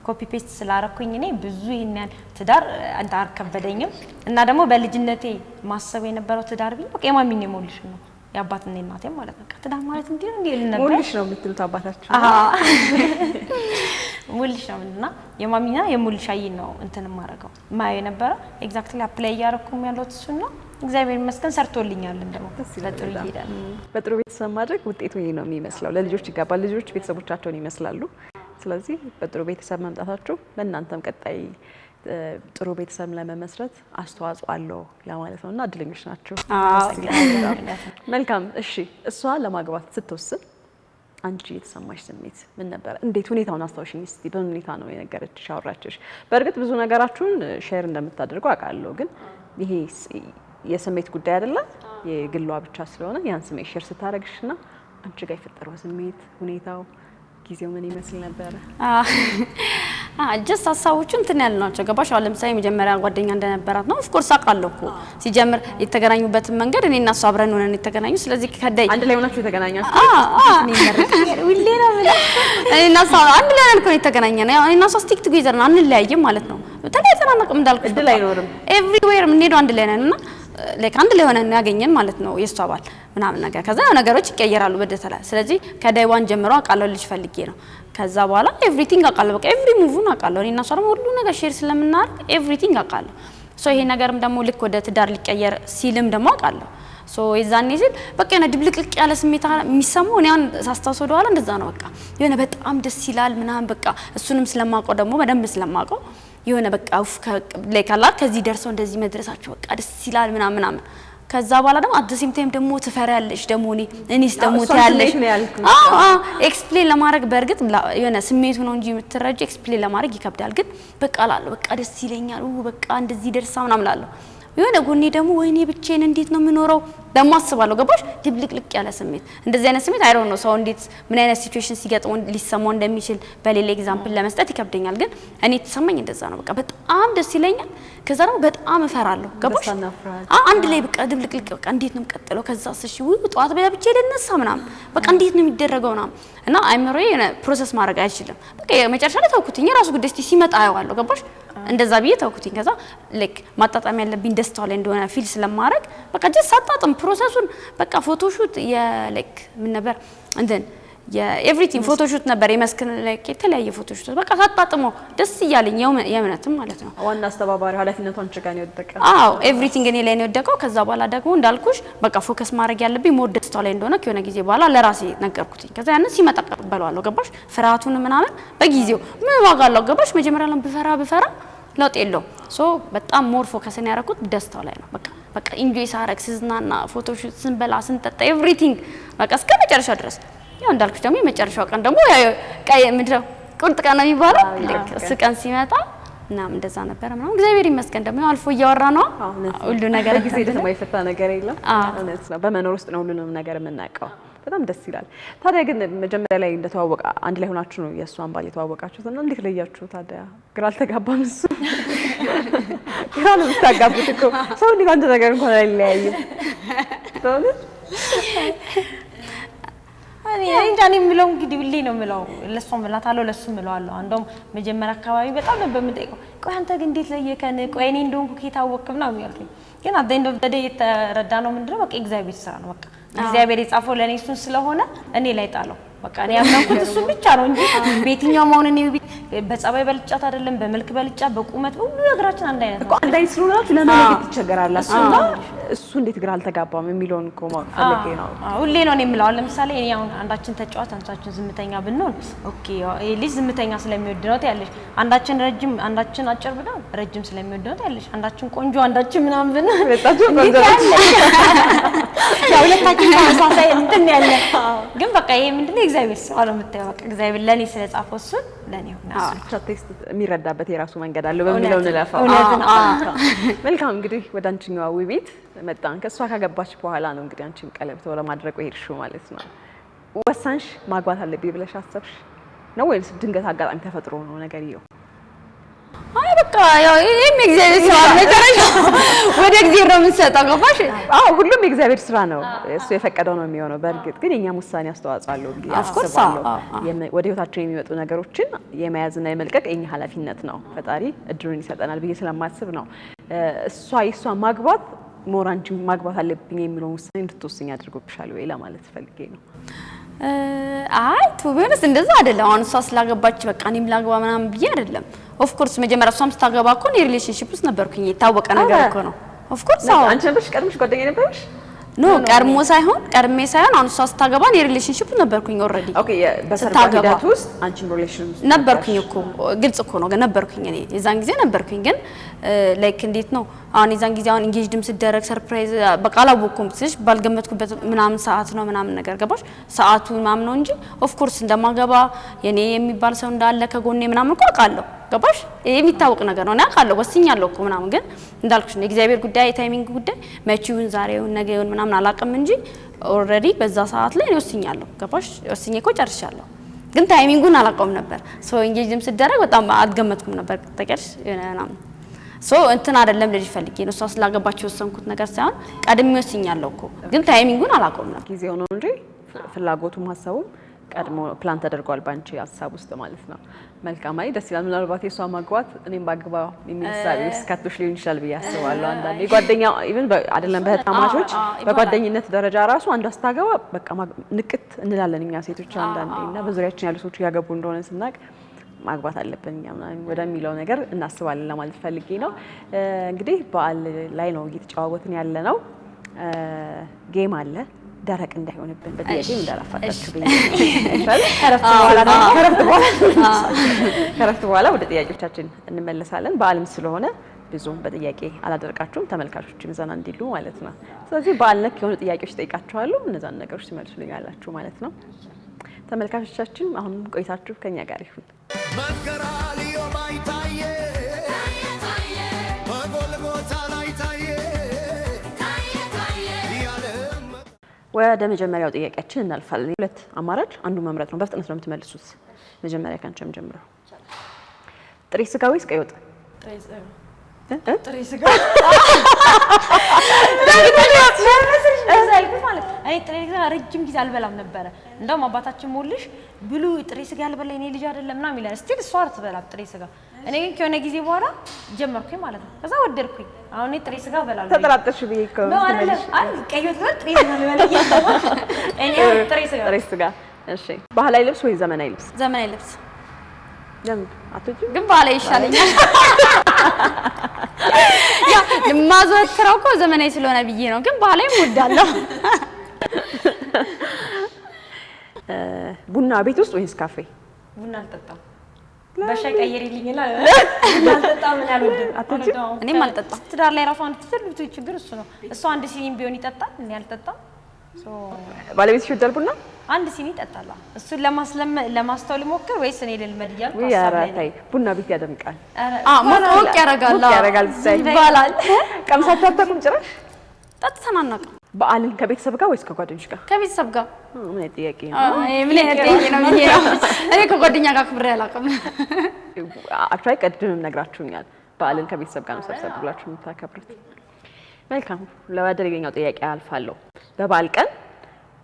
ኮፒ ፔስት ስላረኩኝ እኔ ብዙ ይሄን ትዳር አንታር ከበደኝም እና ደግሞ በልጅነቴ ማሰብ የነበረው ትዳር ቢል በቃ የማሚን የሞልሽ ነው ያባትና እናቴ ማለት ነው ትዳር ማለት እንዴ ነው ይል ነበር ሞልሽ ነው የምትሉት አባታችሁ ሞልሽ ነውና የማሚና የሞልሻይ ነው እንትን ማረጋው ማየ ነበር ኤግዛክትሊ አፕላይ ያረኩም ያለው እሱ ነው እግዚአብሔር ይመስገን ሰርቶልኛል እንደው ለጥሩ ይሄዳል በጥሩ ቤተሰብ ማድረግ ውጤቱ ይሄ ነው የሚመስለው ለልጆች ይጋባል ልጆች ቤተሰቦቻቸውን ይመስላሉ ስለዚህ በጥሩ ቤተሰብ መምጣታችሁ ለእናንተም ቀጣይ ጥሩ ቤተሰብ ለመመስረት አስተዋጽኦ አለው ለማለት ነውና እድለኞች ናችሁ መልካም እሺ እሷ ለማግባት ስትወስን አንቺ የተሰማሽ ስሜት ምን ነበር እንዴት ሁኔታውን አስተዋውሽኝ እስቲ በምን ሁኔታ ነው የነገረችሽ አወራችሽ በእርግጥ ብዙ ነገራችሁን ሼር እንደምታደርጉ አውቃለሁ ግን ይሄ የስሜት ጉዳይ አይደለ የግሏ ብቻ ስለሆነ ያን ስሜት ሼር ስታረግሽና አንቺ ጋር የፈጠረው ስሜት ሁኔታው ጊዜው ምን ይመስል ነበር ጀስት ሀሳቦቹ እንትን ያልናቸው ገባሽ አሁን ለምሳሌ መጀመሪያ ጓደኛ እንደነበራት ነው ኦፍ ኮርስ አውቃለሁ እኮ ሲጀምር የተገናኙበት መንገድ እኔና እሷ አብረን ሆነን የተገናኙ ስለዚህ ከዳይ አንድ ላይ ሆናችሁ የተገናኛችሁ ሁሌ ነው እኔና እሷ አንድ ላይ ነው የተገናኘነው ያው እኔና እሷ ስቲክ ቱጌዘር ነው አንለያይም ማለት ነው ተለያይተን አናውቅም እንዳልኩት እድል አይኖርም ኤቭሪዌር የምንሄደው አንድ ላይ ነንና ላይክ አንድ ላይ ሆነን ያገኘን ማለት ነው የሷ ባል ምናምን ነገር ከዛ ነገሮች ይቀየራሉ በደተላ ስለዚህ ከዳይዋን ጀምሮ አቃለው ልጅ ፈልጌ ነው ከዛ በኋላ ኤቭሪቲንግ አቃለው በቃ ኤቭሪ ሙቭን አቃለው እኔና እሷ ደግሞ ሁሉ ነገር ሼር ስለምናደርግ ኤቭሪቲንግ አቃለው ሶ ይሄ ነገርም ደግሞ ልክ ወደ ትዳር ሊቀየር ሲልም ደግሞ አቃለው ሶ የዛኔ ሲል በቃ የሆነ ድብልቅልቅ ያለ ስሜት የሚሰማው እኔ ሳስታውስ ወደ ኋላ እንደዛ ነው በቃ የሆነ በጣም ደስ ይላል ምናምን በቃ እሱንም ስለማውቀው ደግሞ በደንብ ስለማውቀው የሆነ በቃ ለካላ ከዚህ ደርሰው እንደዚህ መድረሳቸው በቃ ደስ ይላል ምናምን ከዛ በኋላ ደግሞ አት ሴም ታይም ደግሞ ትፈሪያለሽ ደግሞ እኔስ ደግሞ ታያለሽ ኤክስፕሌን ለማድረግ በርግጥ የሆነ ስሜቱ ነው እንጂ የምትረጂ ኤክስፕሌን ለማድረግ ይከብዳል ግን በቃ ላለው በቃ ደስ ይለኛል በቃ እንደዚህ ደርሳ ምናምን ላለው የሆነ ጎኔ ደግሞ ወይኔ ብቻዬን እንዴት ነው የምኖረው ደግሞ አስባለሁ ገባሽ ድብልቅልቅ ያለ ስሜት እንደዚህ አይነት ስሜት አይሮን ነው ሰው እንዴት ምን አይነት ሲቹዌሽን ሲገጥመው ሊሰማው እንደሚችል በሌላ ኤግዛምፕል ለመስጠት ይከብደኛል ግን እኔ ተሰማኝ እንደዛ ነው በቃ በጣም ደስ ይለኛል ከዛ ደግሞ በጣም እፈራለሁ ገባሽ አንድ ላይ በቃ ድብልቅልቅ በቃ እንዴት ነው የምቀጥለው ከዛ እሺ ጧት ብቻዬን ልነሳ ምናምን በቃ እንዴት ነው የሚደረገው እና አይምሮዬ ፕሮሰስ ማድረግ አይችልም በቃ መጨረሻ ላይ ተውኩትኝ ራሱ ጉዳይ እስቲ ሲመጣ አየዋለሁ ገባሽ እንደዛ ብዬ ተውኩትኝ ከዛ ላይክ ማጣጣም ያለብኝ ደስታው ላይ እንደሆነ ፊል ስለማድረግ በቃ ጀስት አጣጣም ፕሮሰሱን በቃ ፎቶሹት የላይክ ምን ነበር እንትን የኤቭሪቲንግ ፎቶሹት ነበር የመስከን ላይክ የተለያየ ፎቶሹት በቃ ሳጣጥሞ ደስ ይያለኝ የምነትም ማለት ነው ዋና አስተባባሪ ኃላፊነቱ አንቺ ጋር ነው የወደቀው ኤቭሪቲንግ እኔ ላይ ነው የወደቀው ከዛ በኋላ ደግሞ እንዳልኩሽ በቃ ፎከስ ማድረግ ያለብኝ ሞር ደስታው ላይ እንደሆነ ከሆነ ጊዜ በኋላ ለራሴ ነገርኩትኝ ከዛ ያንን ሲመጣ ቀበለዋለሁ ገባሽ ፍርሃቱን ምናምን በጊዜው ምን ዋጋ አለው ገባሽ መጀመሪያ ላይ ብፈራ ለውጥ የለው ሶ በጣም ሞር ፎከስን ያደረኩት ደስታው ላይ ነው በቃ ኢንጆይ ሳረክ ስዝናና ፎቶሹት ስንበላ ስንጠጣ ኤቭሪቲንግ በቃ እስከ መጨረሻ ድረስ ያው እንዳልኩሽ ደግሞ የመጨረሻው ቀን ደግሞ ቀይ ምድረው ቁርጥ ቀን ነው የሚባለው ልክ እሱ ቀን ሲመጣ እናም እንደዛ ነበር ምናምን እግዚአብሔር ይመስገን ደግሞ አልፎ እያወራ ነው ሁሉ ነገር ጊዜ ደግሞ የፈታ ነገር የለም እውነት ነው በመኖር ውስጥ ነው ሁሉንም ነገር የምናውቀው በጣም ደስ ይላል ታዲያ ግን መጀመሪያ ላይ እንደተዋወቀ አንድ ላይ ሆናችሁ ነው የእሷን ባል የተዋወቃችሁት እና እንዴት ለያችሁ ታዲያ ግራ አልተጋባም እሱ ግራ ነው የምታጋቡት እኮ ሰው እንዴት አንድ ነገር እንኳን አይለያይም እኔ የምለው እንግዲህ ሁሌ ነው የምለው ለሷም እላታለሁ ለሱም እለዋለሁ እንደውም መጀመሪያ አካባቢ በጣም ነበር የምጠይቀው ቆይ አንተ ግን እንዴት ለየከን ቆይ እኔ እንደሆንኩ ከታወቅክ ምናምን ያልኩኝ ግን አት ኤንድ ኦፍ ዘ ዴይ የተረዳነው ምንድነው በቃ እግዚአብሔር ስራ ነው በቃ እግዚአብሔር የጻፈው ለኔ እሱን ስለሆነ እኔ ላይ ጣለው በቃ እኔ ያመንኩት እሱ ብቻ ነው እንጂ በየትኛው ማውን እኔ በጸባይ በልጫት አይደለም በመልክ በልጫ በቁመት ሁሉ ነገራችን አንድ አይነት ነው አንድ አይነት ስለሆናችሁ ለማለት ይቸገራላችሁ እና እሱ እንዴት ግራ አልተጋባም የሚለውን እኮ ፈልጌ ነው ሁሌ ነው እኔ የምለው ለምሳሌ እኔ አሁን አንዳችን ተጫዋት አንዳችን ዝምተኛ ብንሆን ኦኬ ልጅ ዝምተኛ ስለሚወድ ነው ያለሽ አንዳችን ረጅም አንዳችን አጭር ብንሆን ረጅም ስለሚወድ ነው ያለሽ አንዳችን ቆንጆ አንዳችን ምናምን ብንሆን በጣም ቆንጆ ያው ለታችን ተመሳሳይ እንትን ያለ ግን በቃ ይሄ ምንድነው እግዚአብሔር ስራ ነው የምታየው በቃ እግዚአብሔር ለኔ ስለጻፈው እሱ ለኔ ሆነ ቴክስት የሚረዳበት የራሱ መንገድ አለው በሚለው ንለፋው መልካም እንግዲህ ወደ አንቺኛው ቤት መጣን ከሷ ካገባች በኋላ ነው እንግዲህ አንቺን ቀለበት ወደ ማድረግ ሄድሽው ማለት ነው ወሳንሽ ማግባት አለብኝ ብለሽ አሰብሽ ነው ወይስ ድንገት አጋጣሚ ተፈጥሮ ነው ነገር ይው አይ በቃ ያው ይሄም እግዚአብሔር ስራ መጨረሻ ወደ እግዚአብሔር ነው የምንሰጠው። ገባሽ? ሁሉም የእግዚአብሔር ስራ ነው፣ እሱ የፈቀደው ነው የሚሆነው። በእርግጥ ግን የኛም ውሳኔ አስተዋጽኦ አለው ብዬ አስባለሁ። ወደ ህይወታችን የሚመጡ ነገሮችን የመያዝና የመልቀቅ የኛ ኃላፊነት ነው። ፈጣሪ እድሉን ይሰጠናል ብዬ ስለማስብ ነው የእሷ ማግባት ሞር አንቺ ማግባት አለብኝ የሚለው ውሳኔ እንድትወስኝ አድርጎብሻል ወይ ለማለት ፈልጌ ነው። አይ ቱቢንስ እንደዛ አይደለም። አሁን እሷ ስላገባች በቃ እኔም ላግባ ምናምን ብዬ አይደለም። ኦፍ ኮርስ መጀመሪያ እሷም ስታገባ እኮ እኔ ሪሌሽንሺፕ ውስጥ ነበርኩኝ። የታወቀ ነገር እኮ ነው። ኦፍ ኮርስ አንቺ ነበርሽ ቀድመሽ ጓደኛ ነበርሽ? ኖ ቀድሜ ሳይሆን አሁን እሷ ስታገባ እኔ ሪሌሽንሺፕ ነበርኩኝ ኦልሬዲ። ኦኬ በሰርግ ውስጥ አንቺ ሪሌሽን ነበርኩኝ እኮ ግልጽ እኮ ነው ነበርኩኝ። እኔ የዛን ጊዜ ነበርኩኝ። ግን ላይክ እንዴት ነው አሁን የዛን ጊዜ አሁን ኢንጌጅድም ሲደረግ ሰርፕራይዝ በቃ አላወኩም ስልሽ ባልገመትኩበት ምናምን ሰዓት ነው ምናምን ነገር ገባሽ? ሰዓቱ ምናምን ነው እንጂ ኦፍ ኮርስ እንደማገባ የኔ የሚባል ሰው እንዳለ ከጎኔ ምናምን እኮ አውቃለሁ። ገባሽ? ይሄ የሚታወቅ ነገር ነው። እኔ አውቃለሁ ወስኛለሁ እኮ ምናምን። ግን እንዳልኩሽ ነው የእግዚአብሔር ጉዳይ የታይሚንግ ጉዳይ መቼውን ዛሬውን ነገውን ምናምን አላውቅም እንጂ ኦልሬዲ በዛ ሰዓት ላይ ወስኛለሁ። ገባሽ? ወስኜ እኮ ጨርሻለሁ። ግን ታይሚንጉን አላውቀውም ነበር። ሶ ኢንጌጅም ሲደረግ በጣም አልገመትኩም ነበር። ተቀርሽ ምናምን ሶ እንትን አይደለም ልጅ ፈልጌ ነው እሷ ስላገባች ወሰንኩት ነገር ሳይሆን ቀድሜ ወስኛለሁ እኮ። ግን ታይሚንጉን አላውቀውም ነበር። ጊዜው ነው እንጂ ፍላጎቱም ሀሳቡም ቀድሞ ፕላን ተደርጓል ባንቺ ሀሳብ ውስጥ ማለት ነው። መልካም አይ ደስ ይላል። ምናልባት የሷ ማግባት እኔም ባግባ የሚሳብ እስካቶሽ ሊሆን ይችላል ብዬ አስባለሁ። አንዳንዴ ጓደኛ ኢቭን አይደለም በህታማቾች በጓደኝነት ደረጃ ራሱ አንዷ ስታገባ በቃ ንቅት እንላለን እኛ ሴቶች አንዳንዴ እና በዙሪያችን ያሉ ሰዎች ያገቡ እንደሆነ ስናቅ ማግባት አለብን እኛ ምናምን ወደሚለው ነገር እናስባለን ለማለት ፈልጌ ነው። እንግዲህ በዓል ላይ ነው እየተጨዋወትን ያለ ነው። ጌም አለ ደረቅ እንዳይሆንብን በጥያቄ እንዳላፋታችሁ ብዬ ከረፍት በኋላ ወደ ጥያቄዎቻችን እንመለሳለን። በዓልም ስለሆነ ብዙም በጥያቄ አላደርቃችሁም፣ ተመልካቾችም ዘና እንዲሉ ማለት ነው። ስለዚህ በዓል ነክ የሆኑ ጥያቄዎች ጠይቃችኋለሁ፣ እነዛን ነገሮች ትመልሱልኛላችሁ ማለት ነው። ተመልካቾቻችን አሁን ቆይታችሁ ከኛ ጋር ይሁን። በቀራንዮ ላይ ታየ በጎልጎታ ላይ ታየ ወደ መጀመሪያው ጥያቄያችን እናልፋለን። ሁለት አማራጭ አንዱ መምረጥ ነው። በፍጥነት ነው የምትመልሱት። መጀመሪያ ካንቺም ጀምሮ ጥሬ ስጋ ወይስ ቀይ ወጥ? ጥሬ ስጋ እኔ ጥሬ ስጋ ረጅም ጊዜ አልበላም ነበረ። እንደውም አባታችን ሞልሽ ብሉ ጥሬ ስጋ ያልበላ እኔ ልጅ አይደለም ምናምን ይላል። እስቲ እሷ አትበላም ጥሬ ስጋ። እኔ ግን ከሆነ ጊዜ በኋላ ጀመርኩኝ ማለት ነው። ከዛ ወደድኩኝ። አሁን እኔ ጥሬ ስጋ እበላለሁ። ተጠራጠርሽ ብዬ እኮ ነው። አይ ቀይ ወጥ ጥሬ ስጋ ልበላ እኔ ጥሬ ስጋ። እሺ ባህላዊ ልብስ ወይ ዘመናዊ ልብስ? ዘመናዊ ልብስ። ለምን አትወጂም? ግን ባህላዊ ይሻለኛል። ያ ማዘወትረው እኮ ዘመናዊ ስለሆነ ብዬ ነው። ግን ባህላዊ እወዳለሁ። ቡና ቤት ውስጥ ወይስ ካፌ? ቡና አልጠጣም። በሻይ ቀይሪልኝ ይላል። አልጠጣም ምን አልወድም። እኔም አልጠጣም። ትዳር ላይ ራሱ አንድ ትልቁ ችግር እሱ ነው። እሱ አንድ ሲኒ ቢሆን ይጠጣል፣ እኔ አልጠጣም። ባለቤትሽ ይወዳል ቡና? አንድ ሲኒ ይጠጣል። እሱን ለማስተዋል ሞክር ወይስ እኔ ልልመድ እያልኩ ያራታይ ቡና ቤት ያደምቃል። ሞቅ ያረጋል ይባላል። ቀምሳችሁ አታውቁም ጭራሽ? ጠጥተን አናውቅም። በዓልን ከቤተሰብ ጋር ወይስ ከጓደኞች ጋር? ከቤተሰብ ጋር። ምን ጥያቄ ነው? ምን ጥያቄ ነው? እኔ ከጓደኛ ጋር ክብሬ አላውቅም። አክቹዋሊ ቀድምም ነግራችሁኛል። በዓልን ከቤተሰብ ጋር ነው ሰብሰብ ብላችሁ የምታከብሩት። መልካም ለወደረኛው ጥያቄ አልፋለሁ። በበዓል ቀን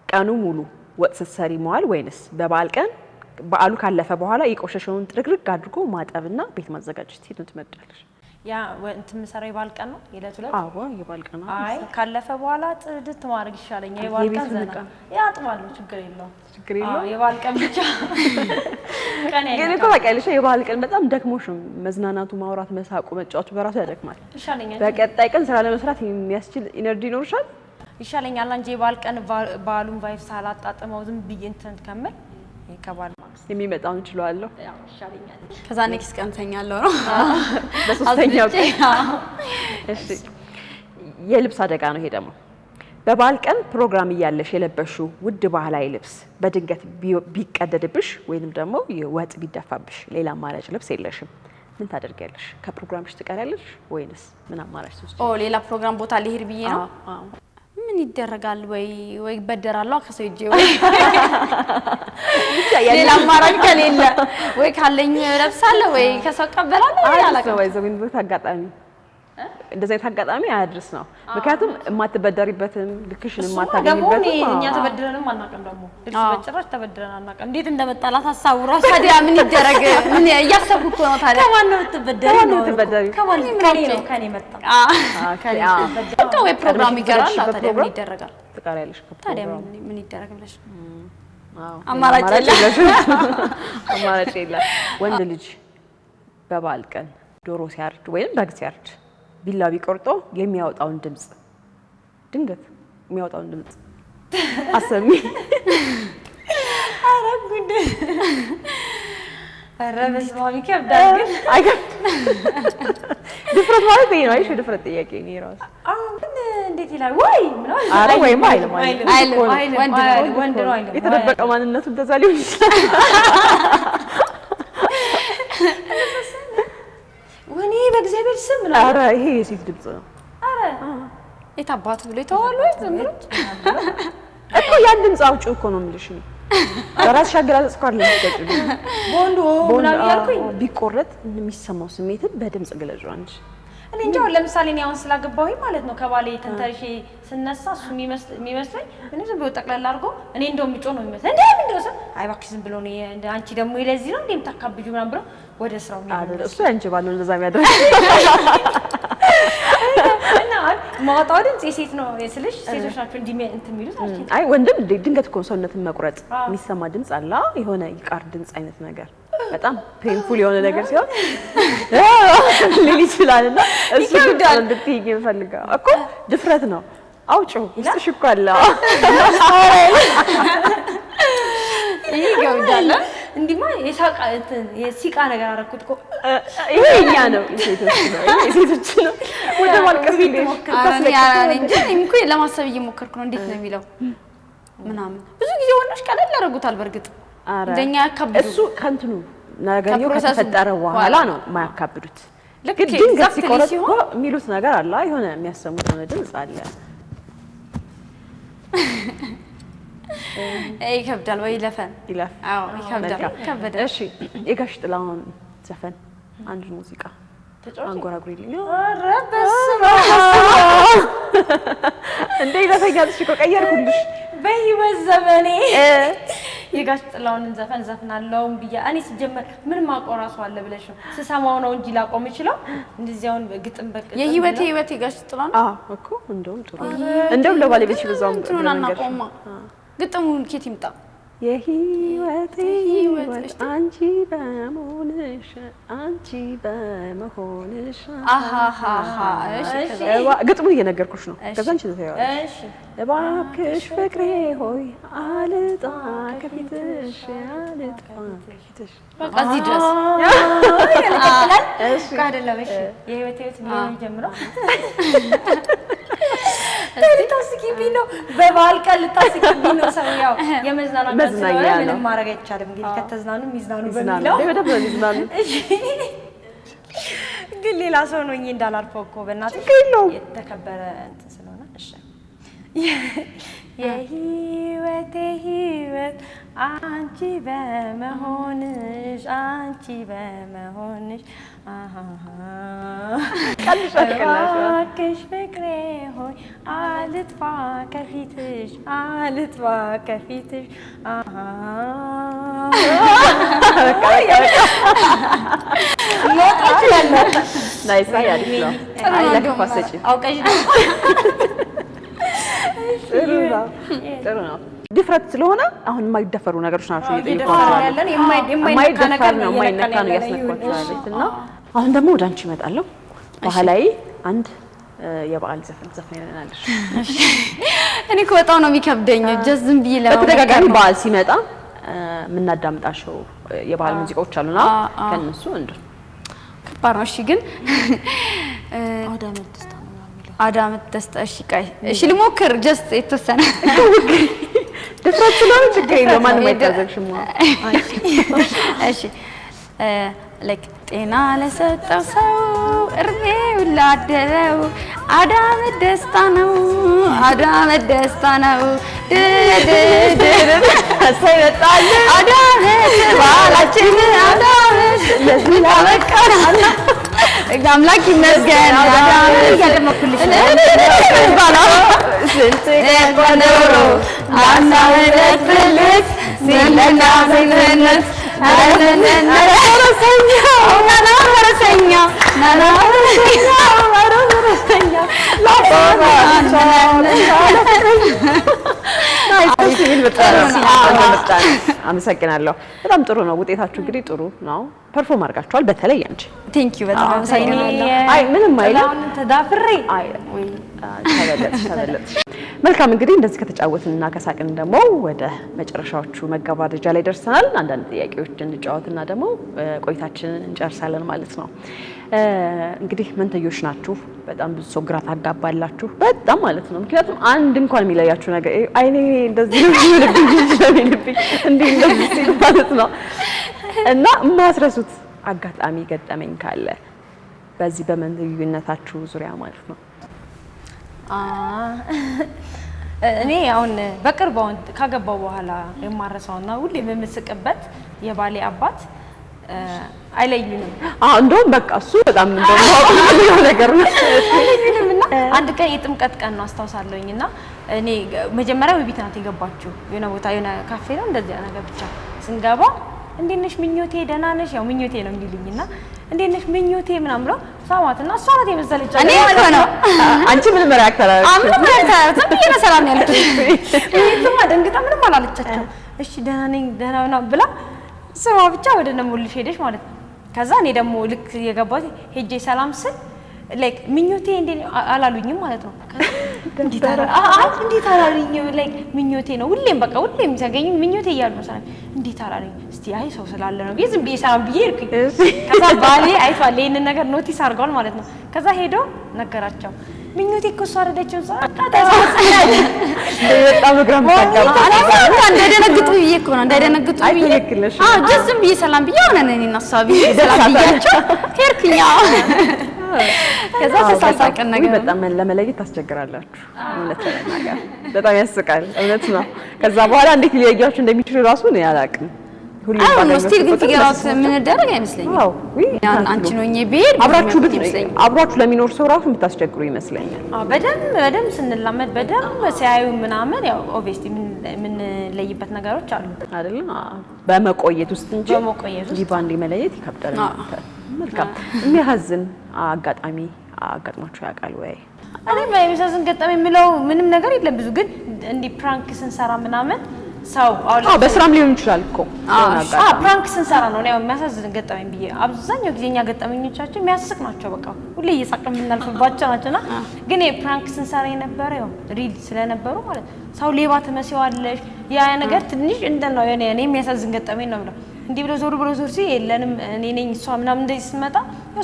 ቀኑ ሙሉ ወጥ ስትሰሪ መዋል ወይንስ በበዓል ቀን በዓሉ ካለፈ በኋላ የቆሸሸውን ጥርግርግ አድርጎ ማጠብና ቤት ማዘጋጀት የቱን ትመርጫለሽ? ያ እንትን የምሰራው የበዓል ቀን ነው የዕለት ዕለት? አዎ የበዓል ቀን ነው። አይ ካለፈ በኋላ ጥድት ማድረግ ይሻለኛል። የበዓል ቀን ዘና ያጥባለሁ፣ ችግር የለውም። የበዓል ቀን ብቻ ቀን ግን እኮ ታውቂያለሽ የበዓል ቀን በጣም ደክሞሽ መዝናናቱ፣ ማውራት፣ መሳቁ፣ መጫወቱ በራሱ ያደክማል። ይሻለኛል። በቀጣይ ቀን ስራ ለመስራት የሚያስችል ኢነርጂ ይኖርሻል። ይሻለኛል እንጂ የበዓል ቀን በዓሉን ቫይብ ሳላጣጥመው ዝም ብዬ እንትን ከምል ይከባል የሚመጣውን እችላለሁ። ያው ይሻለኛል። ከዛ ኔክስት ቀን ተኛለሁ ነው በሶስተኛው ቀን። እሺ የልብስ አደጋ ነው ይሄ ደግሞ። በበዓል ቀን ፕሮግራም እያለሽ የለበሽው ውድ ባህላዊ ልብስ በድንገት ቢቀደድብሽ ወይንም ደግሞ ወጥ ቢደፋብሽ ሌላ አማራጭ ልብስ የለሽም፣ ምን ታደርጊያለሽ? ከፕሮግራምሽ ትቀሪያለሽ ወይንስ ምን አማራጭ ትወስጂ? ሌላ ፕሮግራም ቦታ ልሄድ ብዬ ነው። ምን ይደረጋል ወይ በደራለሁ ከሰው እጄ ወይ ሌላ አማራጭ ከሌለ ወይ ካለኝ ለብሳለሁ ወይ ከሰው ቀበላለሁ አላውቅም ወይ ዘመን በታጋጣሚ እንደዚህ ታጋጣሚ አያድርስ ነው ምክንያቱም የማትበደሪበትም ልክሽን የማታገኝበትም እኛ ተበድረንም አናውቅም ደግሞ ልብስ በጭራሽ ተበድረን አናውቅም እንዴት እንደመጣላት ሀሳቡራ ታዲያ ምን ይደረግ ምን እያሰብኩ እኮ ነው ታዲያ ከማን ነው የምትበደሪ ከኔ መጣ በቃ ወይ ፕሮግራም ይገራል ታዲያ ምን ይደረጋል ተቃራለሽ ታዲያ ምን ይደረግ ብለሽ አማራጭ የለም ወንድ ልጅ በበዓል ቀን ዶሮ ሲያርድ ወይም በግ ሲያርድ ቢላ ቢቆርጦ የሚያወጣውን ድምጽ ድንገት የሚያወጣውን ድምጽ አሰሚ አረጉድ አረበስማሚ ከብዳል ግን ድፍረት ማለት ይሄ ነው አይሽ ድፍረት ጥያቄ ነው ራስ አሁን እንዴት ይላል ወይ ምናምን አረ ወይ ማይል ወንድ ነው አይደል የተደበቀ ማንነቱ እንደዛ ሊሆን ይችላል ወኔ በእግዚአብሔር ስም ነው አረ ይሄ የሴት ድምጽ ነው አረ የታባቱ ብሎ ይተዋሉ ዝም ብሎ እኮ ያን ድምጽ አውጪ እኮ ነው የምልሽ ነው ራስሽ አገላለጽ እኮ አይደለም የምትገልጪው ቦንዶ ምናምን ያልኩኝ ቢቆረጥ የሚሰማው ስሜትን በድምጽ ገለጹ አንቺ እኔ እንጃ ለምሳሌ እኔ አሁን ስላገባሁኝ ማለት ነው ከባሌ ተንተርሼ ስነሳ እሱ የሚመስለኝ እኔ ዝም ብሎ ጠቅላላ አድርጎ እኔ እንደው ምጮ ነው የሚመስለኝ እንዴ ምንድነው ሰው አይ እባክሽ ዝም ብሎ ነው አንቺ ደግሞ ለዚህ ነው እንዴ የምታካብጁ ምናምን ብሎ ወደ ስራው አይደል እሱ አንቺ ባለው እንደዛ የሚያደርግ እና ማውጣው ድምጽ የሴት ነው የስልሽ ሴቶች ናቸው እንዲህ እንትን የሚሉት አልኩኝ አይ ወንድም ድንገት እኮ ሰውነትን መቁረጥ የሚሰማ ድምጽ አለ የሆነ ይቃር ድምጽ አይነት ነገር በጣም ፔንፉል የሆነ ነገር ሲሆን ሊሊ ይችላልና እሱ ይከብዳል እንድትይኝ የምፈልገው እኮ ድፍረት ነው አውጪው ውስጥሽ እኮ አለ ይከብዳል እንዲማ የሲቃ ነገር አደረኩት እኮ ይሄ እኛ ነው የሴቶች ነው ወደ ማልቀስ ሞክር እንጂ እኮ ለማሰብ እየሞከርኩ ነው እንዴት ነው የሚለው ምናምን ብዙ ጊዜ ወንዶች ቀለል ያደርጉታል በርግጥ እንደኛ ያካብዱ እሱ ከንትኑ ነገርየው ከተፈጠረ በኋላ ነው ማያካብዱት ግን ድንገት ሲቆረጥ እኮ የሚሉት ነገር አለ የሆነ የሚያሰሙት የሆነ ድምጽ አለ ይከብዳል ወይ ለፈን ይላል አዎ ይከብዳል እሺ የጋሽ ጥላሁን ዘፈን አንድ ሙዚቃ አንጎራጉሪልኝ ኧረ በስመ እንዴ ለፈያልሽ እኮ ቀየርኩልሽ በህይወት ዘመኔ የጋሽ ጥላሁንን ዘፈን ዘፍናለሁ ብዬ እኔ ሲጀመር ምን ማቆራሱ አለ ብለሽ ነው ስሰማው ነው እንጂ ላቆም ይችላል እንደዚያውን ግጥም በቃ የህይወቴ ጋሽ ጥላሁን እኮ እንደውም ለባለቤትሽ በዛው ነገር ግጥሙን ኬት ይምጣ የህይወቴ ህይወት አንቺ በመሆንሽ አሃሃሃ እሺ ግጥሙ እየነገርኩሽ ነው ከዛ አንቺ ተያለሽ እሺ እባክሽ ፍቅሬ ሆይ አልጣ ከፊትሽ በቃ እዚህ ድረስ ይቀጥላል እሺ አይደለም እሺ የህይወቴ ምን ጀምሮ ልታስቂብኝ ነው በበዓል ቀን ልታስቂብኝ ነው ሰው ያው የመዝናናት ቀን ስለሆነ ምንም ማድረግ አይቻልም እንግዲህ ከተዝናኑ ሚዝናኑ በሚለው በደንብ ሚዝናኑ ግን ሌላ ሰው ነው እንዳላልፈው እኮ በእናትህ የተከበረ እንትን ስለሆነ እሺ የህይወቴ ህይወት አንቺ በመሆንሽ እባክሽ ፍቅሬ ሆይ አልጥፋ ከፊትሽ ጥሩ ነው ድፍረት ስለሆነ አሁን የማይደፈሩ ነገሮች ናቸው እየጠየኳቸው ያለን የማይደፈር ነው የማይነካ ነው ያስነኳቸው ያለትና አሁን ደግሞ ወደ አንቺ እመጣለሁ ባህላዊ አንድ የበዓል ዘፈን ይለናልሽ እኔ እኮ በጣም ነው የሚከብደኝ ጀስት ዝም ብዬ በተደጋጋሚ በዓል ሲመጣ የምናዳምጣቸው የበዓል ሙዚቃዎች አሉና ከነሱ እንደ ከባድ ነው እሺ ግን አዳመት ደስታ እሺ ቃይ እሺ ልሞክር ጀስት የተወሰነ ድፍረት ስለሆነ ችግር የለውም ማንም አይታዘብሽም እሺ ላይክ ጤና ለሰጠው ሰው እርሜው ላደረው አዳም ደስታ ነው አዳም ደስታ ነው ሳይወጣል አዳም ባላችን አዳም ለዚህ ያበቃል አምላክ ይመስገን አዳም ያደመኩልሽ ባላው ስንት ቆነሮ አናመለጥልት ሲለና ሲለነት አመሰግናለሁ። በጣም ጥሩ ነው ውጤታችሁ። እንግዲህ ጥሩ ነው፣ ፐርፎርም አድርጋችኋል። በተለይ አንቺ ቴንክ ዩ በጣም አመሰግናለሁ። አይ ምንም አይደለም፣ ተዳፍሬ ተበለጥሽ። መልካም እንግዲህ እንደዚህ ከተጫወትንና ከሳቅን ደግሞ ወደ መጨረሻዎቹ መገባደጃ ላይ ደርሰናል። አንዳንድ ጥያቄዎች እንጫወትና ደግሞ ቆይታችንን እንጨርሳለን ማለት ነው። እንግዲህ መንተዮች ናችሁ። በጣም ብዙ ሰው ግራ ታጋባላችሁ፣ በጣም ማለት ነው። ምክንያቱም አንድ እንኳን የሚለያችሁ ነገር አይኔ እንደዚህ ልብኝ ስለሚልብኝ እንዲህ እንደዚህ ማለት ነው። እና የማትረሱት አጋጣሚ ገጠመኝ ካለ በዚህ በመንትዮነታችሁ ዙሪያ ማለት ነው። እኔ አሁን በቅርብ አሁን ካገባው በኋላ የማረሳውና ሁሌ የምስቅበት የባሌ አባት አይለዩንም። እንደውም በቃ እሱ በጣም እንደው ነገር ነው። አይለዩንምና አንድ ቀን የጥምቀት ቀን ነው አስታውሳለሁኝና እኔ መጀመሪያ በቤት ናት የገባችው የሆነ ቦታ የሆነ ካፌ ነው እንደዚያ ነገር ብቻ ስንገባ እንዴት ነሽ ምኞቴ ደህና ነሽ? ያው ምኞቴ ነው የሚልኝና እንዴት ነሽ ምኞቴ ምናምን ብሎ ሳማትና እሷ ናት የመሰለች እኔ ማለት ነው። አንቺ ምን መራክተራ ምንም ሰላም ያለች እሱማ ደንግጣ ምንም አላለቻቸው። እሺ ደህና ነኝ ደህና ምናምን ብላ ስማ ብቻ ወደ ነሙልሽ ሄደሽ ማለት ነው። ከዛ እኔ ደግሞ ልክ የገባሁት ሄጄ ሰላም ስል ላይክ ምኞቴ እንዴ አላሉኝም ማለት ነው። እንዴት አላሉኝም ላይክ ምኞቴ ነው ሁሌም በቃ ሁሌም ሲያገኙ ምኞቴ እያሉ ነው ሰላም እንዴት አላሉኝ። እስቲ አይ ሰው ስላለ ነው ዝም ብዬ ሰላም ብዬ እርኩኝ። ከዛ ባሌ አይቷል ይሄንን ነገር ኖቲስ አድርገዋል ማለት ነው። ከዛ ሄዶ ነገራቸው ምኞቴ እኮ እሷ አረደችው በጣም ግራም ታጋባ እንዳይደነግጡ ብዬ እኮ ነው እንዳይደነግጡ ብዬ ዝም ብዬ ሰላም ብዬ ሆነ ነኝ እናሳቢ ሰላም ብያቸው ሄድኩኝ። ከዛ ተሳሳቀን ነገር በጣም ለመለየት ታስቸግራላችሁ። እውነት ለመናገር በጣም ያስቃል። እውነት ነው። ከዛ በኋላ እንዴት ሊለያያችሁ እንደሚችሉ ራሱ ነው ያላቅም። ሁሉም ባለው ስቲል ግን ፊገር አውት ምን ደረገ አይመስለኝም። አዎ አንቺ ነው እየቤድ አብራችሁ ለሚኖር ሰው ራሱ የምታስቸግሩ ይመስለኛል። በደም ስንላመድ በደም ሲያዩ ምናምን ያው ኦብቪየስሊ ምን ለይበት ነገሮች አሉ አይደል? በመቆየት ውስጥ እንጂ በመቆየት ውስጥ ባንዴ መለየት ይከብዳል። መልካም የሚያሳዝን አጋጣሚ አጋጥሟችሁ ያውቃል ወይ? እኔ በሚያሳዝን ገጠመኝ የምለው ምንም ነገር የለም። ብዙ ግን እንዲህ ፕራንክ ስንሰራ ምናምን ሰው በስራም ሊሆን ይችላል እኮ ፕራንክ ስንሰራ ነው ያው የሚያሳዝን ገጠመኝ ብዬ አብዛኛው ጊዜኛ ገጠመኞቻችን የሚያስቅ ናቸው። በቃ ሁሌ እየሳቅን የምናልፍባቸው ናቸውና ግን የፕራንክ ስንሰራ የነበረ ያው ሪል ስለነበሩ ማለት ሰው ሌባ ትመስያለሽ ያ ነገር ትንሽ እንትን ነው የኔ የሚያሳዝን ገጠመኝ ነው ብለው እንዲህ ብሎ ዞር ሲል የለንም እኔ ነኝ እሷ ምናምን እንደዚህ ስመጣ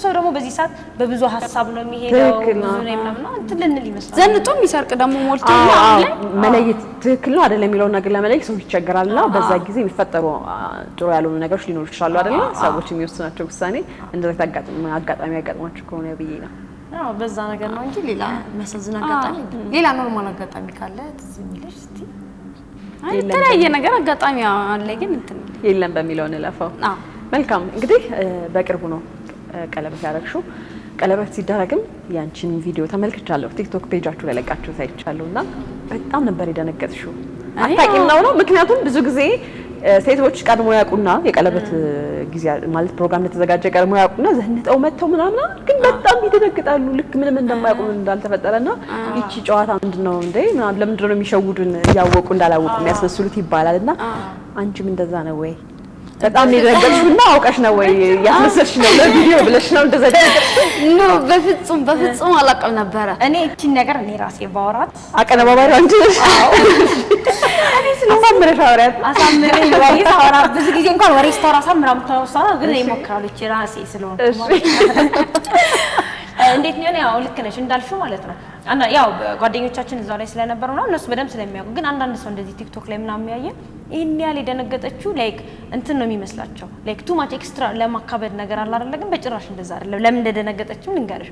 ሰው ደግሞ በዚህ ሰዓት በብዙ ሀሳብ ነው የሚሄደው ብዙ ነው ምናምን እንትን ልንል ይመስላል። ዘንጦ የሚሰርቅ ደግሞ ሞልቶ መለየት ትክክል ነው አይደለም የሚለውን ነገር ለመለየት ሰው ይቸገራልና በዛ ጊዜ የሚፈጠሩ ጥሩ ያልሆኑ ነገሮች ሊኖሩ ይችላሉ አይደል? ሰዎች የሚወስናቸው ውሳኔ እንደዛ አጋጣሚ ያጋጥማችሁ ከሆነ ብዬ ነው። አዎ በዛ ነገር ነው እንጂ ሌላ የሚያሳዝን አጋጣሚ ሌላ ኖርማል አጋጣሚ ካለ ትዝ የሚልሽ እስቲ የተለያየ ነገር አጋጣሚ አለ ግን እንትን የለም በሚለው እንለፈው። መልካም እንግዲህ በቅርቡ ነው ቀለበት ያደረግሽው። ቀለበት ሲደረግም ያንቺን ቪዲዮ ተመልክቻለሁ። ቲክቶክ ፔጃችሁ ላይ ለቃችሁ ታይቻለሁና በጣም ነበር የደነገጥሽው። አታውቂም ነው? ምክንያቱም ብዙ ጊዜ ሴቶች ቀድሞ ያውቁና የቀለበት ጊዜ ማለት ፕሮግራም ለተዘጋጀ ቀድሞ ያውቁና ዘንጠው መተው ምናምን ግን በጣም ይደነግጣሉ። ልክ ምንም እንደማያውቁ እንዳልተፈጠረና ይቺ ጨዋታ ምንድነው እንዴ ምናምን ለምንድነው የሚሸውዱን እያወቁ እንዳላወቁ የሚያስመስሉት ይባላልና አንቺም እንደዛ ነው ወይ? በጣም የደነገጥሽውና አውቀሽ ነው ወይ ያስመሰልሽ ነው ለቪዲዮ ብለሽ ነው እንደዛ? ነው በፍጹም አላውቅም ነበረ። እኔ እቺን ነገር እኔ ራሴ ባወራት አቀነባባሪ አንቺ ነሽ። እኔ ስለማምረሽ አወራት አሳምረኝ ወይ ታወራ ብዙ ጊዜ እንኳን ወሬ ስታወራ ሳምራም ታወሳና ግን እኔ ሞክራለሁ እቺ ራሴ ስለሆነ እንዴት ነው ያው ልክ ነሽ እንዳልሽው ማለት ነው። ያው ጓደኞቻችን እዛው ላይ ስለነበሩ ነው እነሱ በደንብ ስለሚያውቁ ግን አንዳንድ ሰው እንደዚህ ቲክቶክ ላይ ምናምን ያየ ይሄን ያህል የደነገጠችው ላይክ እንትን ነው የሚመስላቸው ላይክ ቱ ማች ኤክስትራ ለማካበድ ነገር አለ አይደል? ግን በጭራሽ እንደዛ አይደለም። ለምን እንደደነገጠችው ልንገርሽ።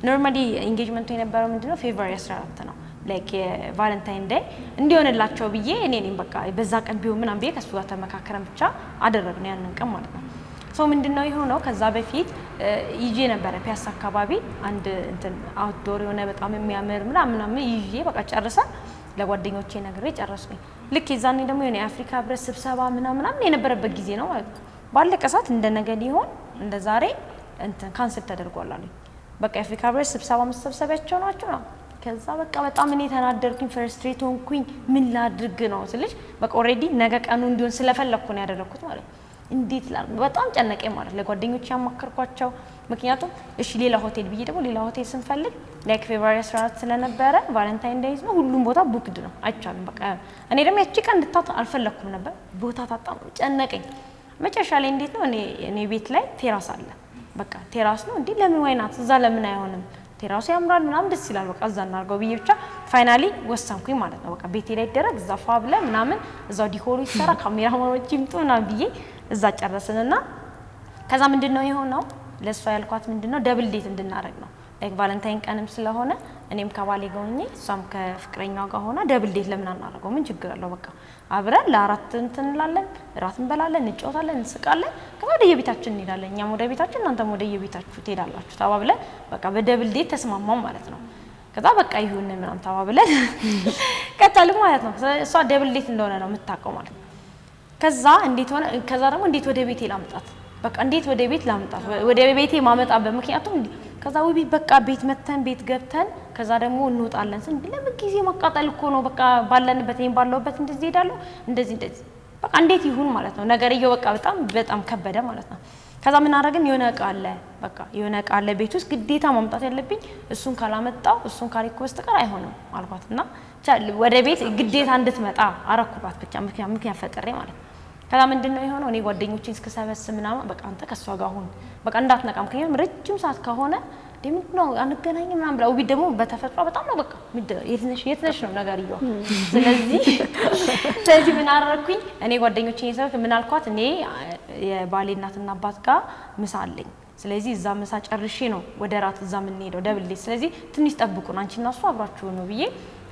ኖርማሊ ኢንጌጅመንቱ የነበረው ምንድነው ፌብሩዋሪ 14 ነው ላይክ ቫለንታይን ዴይ እንዲሆንላቸው ብዬ እኔ ነኝ በቃ በዛ ቀን ቢሆን ምናምን ብዬ ከሱ ጋር ተመካከረን ብቻ አደረግነው ያንን ቀን ማለት ነው። ሶ ምንድነው የሆነው ከዛ በፊት ይዤ ነበረ ፒያሳ አካባቢ አንድ እንትን አውትዶር የሆነ በጣም የሚያምር ምናምን ይዤ በቃ ጨርሰን ለጓደኞቼ ነግሬ ጨረስኩኝ። ልክ የዛኔ ደግሞ የኔ አፍሪካ ህብረት ስብሰባ ምናምን የነበረበት ጊዜ ነው ማለት ነው። ባለቀ ሰዓት እንደ ነገ ሊሆን እንደ ዛሬ እንትን ካንስል ተደርጓል አሉኝ። በቃ የአፍሪካ ህብረት ስብሰባ መሰብሰቢያቸው ናቸው ነው። ከዛ በቃ በጣም እኔ ተናደርኩኝ፣ ፍረስትሬት ሆንኩኝ። ምን ላድርግ ነው ስልሽ በቃ ኦሬዲ ነገ ቀኑ እንዲሆን ስለፈለኩ ነው ያደረኩት ማለት ነው። እንዴት ላድርግ በጣም ጨነቀኝ ማለት ለጓደኞቼ ያማከርኳቸው። ምክንያቱም እሺ ሌላ ሆቴል ብዬ ደግሞ ሌላ ሆቴል ስንፈልግ ላይክ ፌብሩዋሪ 14 ስለነበረ ቫለንታይን ዴይዝ ነው ሁሉም ቦታ ቡክድ ነው አይቻልም። በቃ እኔ ደግሞ ያቺ ቀን እንድታጣ አልፈለኩም ነበር። ቦታ ታጣም ጨነቀኝ። መጨረሻ ላይ እንዴት ነው እኔ ቤት ላይ ቴራስ አለ። በቃ ቴራስ ነው እንዴ ለምን ዋይናት እዛ ለምን አይሆንም ቴራሱ ያምራል ምናምን ደስ ይላል በቃ እዛ እናርገው ብዬ ብቻ ፋይናሊ ወሰንኩኝ ማለት ነው። በቃ ቤቴ ላይ ደረግ እዛ ፋብለ ምናምን እዛው ዲኮሩ ይሰራ ካሜራማኖች ይምጡ ምናምን ብዬ እዛ ጨረስንና ከዛ ምንድነው የሆነው ለሷ ያልኳት ምንድነው ደብል ዴት እንድናረግ ነው ላይክ ቫለንታይን ቀንም ስለሆነ እኔም ከባሌ ጋር ሆኜ እሷም ከፍቅረኛዋ ጋር ሆና ደብል ዴት ለምን አናረገው ምን ችግር አለው በቃ አብረን ለአራት እንትን እንላለን ራት እንበላለን እንጫወታለን እንስቃለን ከዛ ወደ የቤታችን እንሄዳለን እኛም ወደ ቤታችን እናንተም ወደ የቤታችሁ ትሄዳላችሁ ተባብለን በቃ በደብል ዴት ተስማማን ማለት ነው። ከዛ በቃ ይሁን ምናምን ተባብለን ቀጠልን ማለት ነው። እሷ ደብል ዴት እንደሆነ ነው የምታውቀው ማለት ነው። ከዛ እንዴት ሆነ ከዛ ደግሞ እንዴት ወደ ቤቴ ላምጣት በቃ እንዴት ወደ ቤት ላምጣት ወደ ቤቴ ማመጣበት ምክንያቱም ከዛ ውቢ በቃ ቤት መተን ቤት ገብተን ከዛ ደግሞ እንወጣለን ስን ለምን ጊዜ ማቃጠል እኮ ነው በቃ ባለንበት እኔም ባለውበት እንደዚህ ሄዳለሁ እንደዚህ በቃ እንዴት ይሁን ማለት ነው። ነገርየው በቃ በጣም ከበደ ማለት ነው። ከዛ ምን አደረግን የሆነ እቃ አለ በቃ የሆነ እቃ አለ ቤት ውስጥ ግዴታ ማምጣት ያለብኝ እሱን ካላመጣው እሱን ካሪኮ በስተቀር አይሆንም አልኳትና ወደ ቤት ግዴታ እንድትመጣ አረኩባት ብቻ ምክንያት ፈጥሬ ማለት ነው። ከዛ ምንድነው የሆነው እኔ ጓደኞቼን እስከሰበስብ ምናምን በቃ አንተ ከሷ ጋር ሁን በቃ እንዳትነቃም ከየም ረጅም ሰዓት ከሆነ ደምነው አንገናኝ ምናምን ብለው ቢት ደግሞ በተፈጥሮ በጣም ነው በቃ የትነሽ ነው ነገር ይያው ስለዚህ ምን አደረኩኝ እኔ ጓደኞቼን ሰበክ ምን አልኳት እኔ የባሌ እናትና አባት ጋር ምሳ አለኝ ስለዚህ እዛ ምሳ ጨርሼ ነው ወደ ራት እዛ ምን ሄደው ደብል ስለዚህ ትንሽ ጠብቁን አንቺና እሱ አብራችሁ ነው ብዬ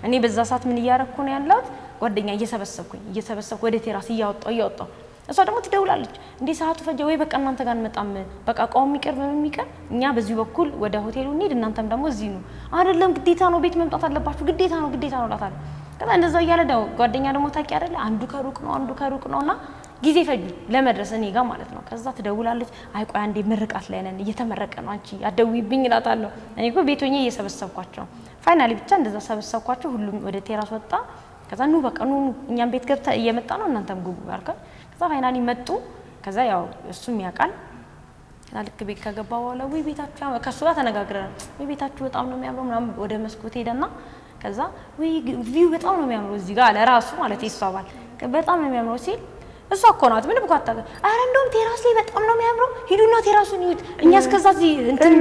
እኔ በዛ ሰዓት ምን እያረኩ ነው ያለሁት ጓደኛ እየሰበሰብኩ ወደ ቴራስ እያወጣው እሷ ደግሞ ትደውላለች እንዴ ሰዓቱ ፈጀ ወይ በቃ እናንተ ጋር እንመጣም በቃ ቋም የሚቀር እኛ በዚህ በኩል ወደ ሆቴሉ እንሂድ እናንተም ደግሞ እዚህ ነው አይደለም ግዴታ ነው ቤት መምጣት አለባችሁ ግዴታ ነው ላታል ከዛ እንደዛው እያለ ነው ጓደኛ ደግሞ ታቂ አይደለ አንዱ ከሩቅ ነውና ጊዜ ፈጁ ለመድረስ እኔ ጋር ማለት ነው። ከዛ ትደውላለች አይ ቆይ አንዴ ምርቃት ላይ ነን እየተመረቀ ነው አንቺ አደውይብኝ እላታለሁ እኔ እኮ ቤቶኜ እየሰበሰብኳቸው ፋይናሊ ብቻ እንደዛ ሰበሰብኳቸው ሁሉም ወደ ቴራስ ወጣ። ከዛ ኑ በቃ ኑ እኛም ቤት ገብታ እየመጣ ነው እናንተም ግቡ አልከ። ከዛ ፋይናሊ መጡ። ከዛ ያው እሱም ያውቃል ልክ ቤት ከገባ በኋላ ወይ ቤታችሁ ከሱ ጋር ተነጋግረን ወይ ቤታችሁ በጣም ነው የሚያምረው ምናምን ወደ መስኮት ሄደና ከዛ ወይ ቪው በጣም ነው የሚያምረው እዚህ ጋር ለራሱ ማለት ይሷባል በጣም ነው የሚያምረው ሲል እሷ እኮ ናት ምንም እኮ አታውቅም። አረ እንደውም ቴራስ ላይ በጣም ነው የሚያምረው ሂዱና ቴራሱን ይዩት እኛ እስከዛ እዚህ እንትን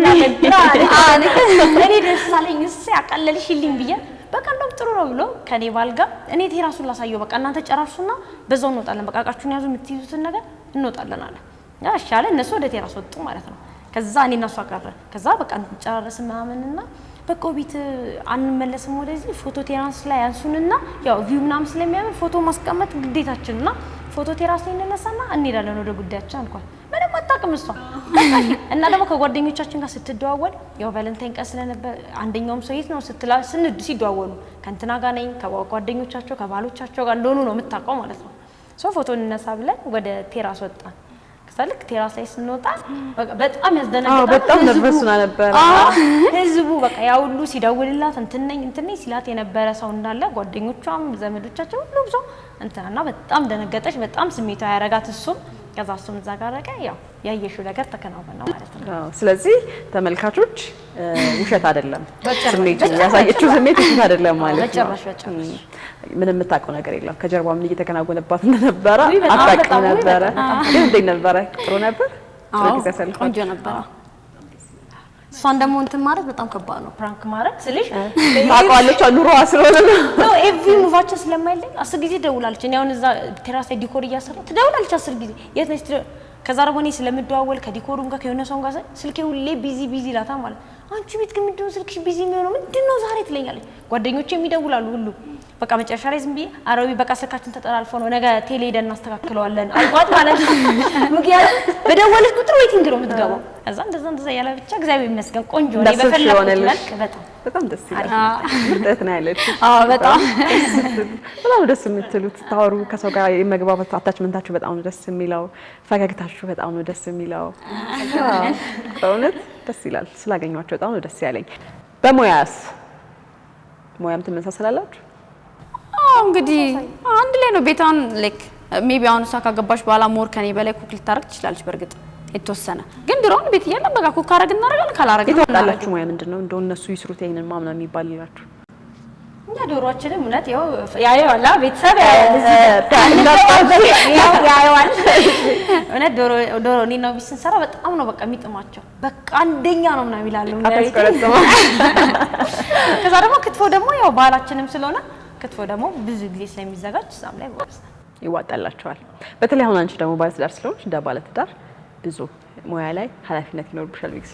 እኔ ደስ አለኝ እሱ ያቀለልሽልኝ ብዬ በቃ እንደውም ጥሩ ነው ብሎ ከኔ ባልጋ እኔ ቴራሱን ላሳየው በቃ እናንተ ጨራርሱና በዛው እንወጣለን በቃ አቃችሁን ያዙ የምትይዙትን ነገር እንወጣለን አለ። ያ እሻለ እነሱ ወደ ቴራስ ወጡ ማለት ነው። ከዛ እኔ እና እሷ ቀረ። ከዛ በቃ እንጨራረስ ምናምንና በቃ ቤት አንመለስም ወደዚህ ፎቶ ቴራስ ላይ አንሱንና ያው ቪው ምናምን ስለሚያምር ፎቶ ማስቀመጥ ግዴታችንና ፎቶ ቴራስ ላይ እንነሳና እንሄዳለን ወደ ጉዳያችን አልኳት። ምንም አታውቅም እሷ በቃ እና ደግሞ ከጓደኞቻችን ጋር ስትደዋወል ያው ቫለንታይን ቀን ስለነበር አንደኛውም ሰው የት ነው ሲደዋወሉ ከእንትና ጋር ነኝ ከጓደኞቻቸው ከባሎቻቸው ጋር እንደሆኑ ነው የምታውቀው ማለት ነው። ሶ ፎቶ እንነሳ ብለን ወደ ቴራስ ወጣን። ከዛልክ ቴራስ ላይ ስንወጣ በጣም ያስደነግጣል። በጣም ነርቨስና ነበር ህዝቡ በቃ ያው ሁሉ ሲደውልላት እንትነኝ ሲላት የነበረ ሰው እንዳለ ጓደኞቿም ዘመዶቻቸው ሁሉም ሰው እንትና በጣም ደነገጠች። በጣም ስሜታዊ ያረጋት እሱም ከዛ እሱም እዛ ጋር ረጋ ያው ያየሽው ነገር ተከናወነ ማለት ነው። ስለዚህ ተመልካቾች ውሸት አይደለም ስሜቱ ያሳየችው ስሜት ውሸት አይደለም ማለት ነው። በጭራሽ ምንም የምታውቀው ነገር የለም። ከጀርባ ምን እየተከናወነባት እንደነበረ አታውቅም ነበረ። ግን እንዴት ነበረ? ጥሩ ነበር። ቆንጆ ነበር። እሷን ደግሞ እንትን ማለት በጣም ከባድ ነው። ፕራንክ ማድረግ ስልሽ ታውቃለች ኑሮዋ ስለሆነ ነው ኤቭሪ ሙቫችን ስለማይለኝ 10 ጊዜ ደውላለች። እኔ አሁን እዛ ቴራስ ላይ ዲኮር እያሰራ ትደውላለች 10 ጊዜ የት ነሽ? ከዛ ደግሞ እኔ ስለምደዋወል ከዲኮሩም ጋር ከሆነ ሰው ጋር ስልኬ ሁሌ ቢዚ ላታ ማለት አንቺ ቤት ግን ምንድነው ስልክሽ ቢዚ የሚሆነው ምንድነው ዛሬ ትለኛለች። ጓደኞቼም ይደውላሉ ሁሉ በቃ መጨረሻ ላይ ዝም ብዬ አረቢ በቃ ስልካችን ተጠላልፎ ነው ነገ ቴሌ ሄደን እናስተካክለዋለን አልኳት ማለት ነው። ምክንያቱም በደወለች ቁጥር ዌቲንግ ነው የምትገባው። ከዛ እንደዛ ያለ ብቻ እግዚአብሔር ይመስገን ቆንጆ ነው በፈለኩት መልክ በጣም ደስ ይላል። ምርጥ ነው ያለች። በጣም ደስ የምትሉት ታወሩ ከሰው ጋር የመግባባት አታችመንታችሁ በጣም ደስ የሚለው ፈገግታችሁ በጣም ነው ደስ የሚለው። በእውነት ደስ ይላል። ስላገኘኋቸው በጣም ነው ደስ ያለኝ። ሙያም ትመሳሰላላችሁ? እንግዲህ አንድ ላይ ነው ቤታን ላይክ ሜቢ አሁን እሷ ካገባሽ በኋላ ሞር ከኔ በላይ ኩክ ልታረግ ትችላለች። በርግጥ የተወሰነ ግን ድሮን ቤት እያለ በቃ ኩክ አረግ እናረጋለን ካላረግን ይተጣላችሁ። ሙያ ምንድነው እንደው እነሱ ይስሩት ይሄንን ማምና የሚባል ይላችሁ እኛ ዶሮአችንም እውነት ያየዋል ቤተሰብ ያየዋል እውነት ዶሮ እኔ ነው ቢስንሰራ በጣም ነው በቃ የሚጥማቸው በቃ አንደኛ ነው ምናምን ይላሉ። ከዛ ደግሞ ክትፎ ደግሞ ያው ባህላችንም ስለሆነ ክትፎ ደግሞ ብዙ ጊዜ ስለሚዘጋጅ እዛም ላይ ይዋጣላችኋል። በተለይ አሁን አንቺ ደግሞ ባለትዳር ስለሆንሽ እንደ ባለትዳር ብዙ ሙያ ላይ ኃላፊነት ይኖርብሻል። ቢክስ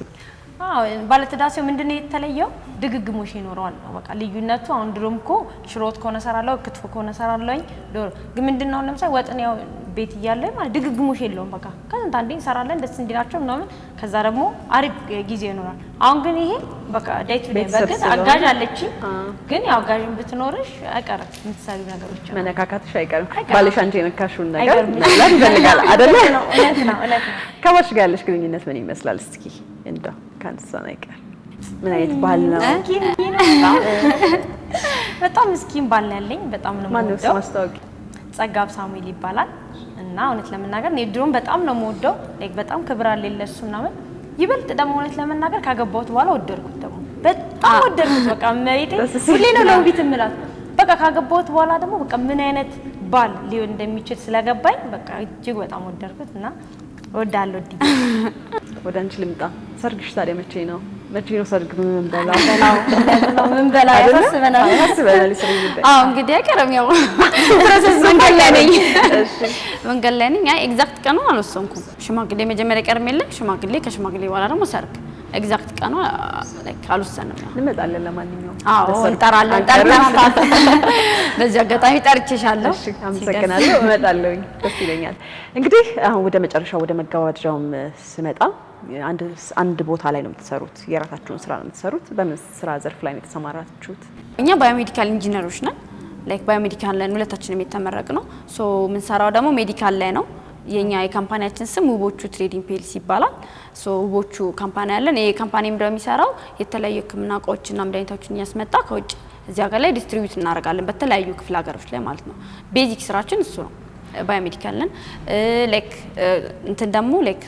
ባለትዳር ሲሆን ምንድነው የተለየው ድግግሞሽ ይኖረዋል ነው በቃ ልዩነቱ። አሁን ድሮም እኮ ሽሮት ከሆነ ሰራለው ክትፎ ከሆነ ሰራለውኝ ዶሮ ግን ምንድነው ለምሳሌ ወጥን ያው ቤት እያለ ማለት ድግግሞሽ የለውም በቃ ከዛን አንዴ እንሰራለን ደስ እንዲላቸው ምናምን ከዛ ደግሞ አሪፍ ጊዜ ይኖራል። አሁን ግን ይሄ በቃ ዳይ ቱ ዳይ በቃ አጋዥ አለችኝ ግን ያው አጋዥም ብትኖርሽ አይቀርም የምትሰሪው ነገሮች መነካካትሽ አይቀርም። ባልሽ አንቺ የነካሽውን ነገር ማለት ይፈልጋል አይደለ? እውነት ነው። ከባልሽ ጋር ያለሽ ግንኙነት ምን ይመስላል? እስኪ እንደው ካንሳና አይቀር ምን አይነት ባል ነው? በጣም ምስኪን ባል ነው ያለኝ። በጣም ነው ማን ነው ማስታወቂ? ጸጋብ ሳሙኤል ይባላል እና እውነት ለመናገር እኔ ድሮም በጣም ነው የምወደው ላይክ በጣም ክብር አለኝ ለሱ ምናምን ይበልጥ ደግሞ እውነት ለመናገር ካገባሁት በኋላ ወደድኩት ደግሞ በጣም ወደድኩት። በቃ መሬቴ ሁሌ ነው ለውቢት እምላት በቃ ካገባሁት በኋላ ደግሞ በቃ ምን አይነት ባል ሊሆን እንደሚችል ስለገባኝ በቃ እጅግ በጣም ወደድኩት እና እወዳለሁ። ወደ አንቺ ልምጣ። ሰርግሽ ታዲያ መቼ ነው? ሰርግ ምን በላ ያሳስበናል። እንግዲህ አይቀርም ያው ፕሮሰስ መንገድ ላይ ነኝ። ኤግዛክት ቀኑን አልወሰንኩም። ሽማግሌ መጀመሪያ ቀርም የለም ሽማግሌ ከሽማግሌ በኋላ ደግሞ ሰርግ ኤግዛክት ቀኑ ላይክ አልወሰንም። እንመጣለን። ለማንኛውም እንጠራለን። ጠርተናል። በዚህ አጋጣሚ ጠርቼሻለሁ። እሺ አመሰግናለሁ። እመጣለሁኝ። ደስ ይለኛል። እንግዲህ አሁን ወደ መጨረሻው ወደ መጋባዣውም ስመጣ አንድ ቦታ ላይ ነው የምትሰሩት። የራሳችሁን ስራ ነው የምትሰሩት። በምን ስራ ዘርፍ ላይ ነው የተሰማራችሁት? እኛ ባዮሜዲካል ኢንጂነሮች ነን። ላይክ ባዮሜዲካል ላይ ሁለታችንም የተመረቅ ነው። ሶ ምን ሰራው ደግሞ ሜዲካል ላይ ነው። የኛ የካምፓኒያችን ስም ውቦቹ ትሬዲንግ ፒኤልሲ ይባላል። ሶ ውቦቹ ካምፓኒ አለን። ይሄ ካምፓኒ እንደሚሰራው የተለያዩ ህክምና እቃዎችና መድኃኒቶችን እያስመጣ ከውጭ እዚህ ሀገር ላይ ዲስትሪቢዩት እናደርጋለን በተለያዩ ክፍለ ሀገሮች ላይ ማለት ነው። ቤዚክ ስራችን እሱ ነው። ባዮሜዲካል ነን። ላይክ እንትን ደግሞ ላይክ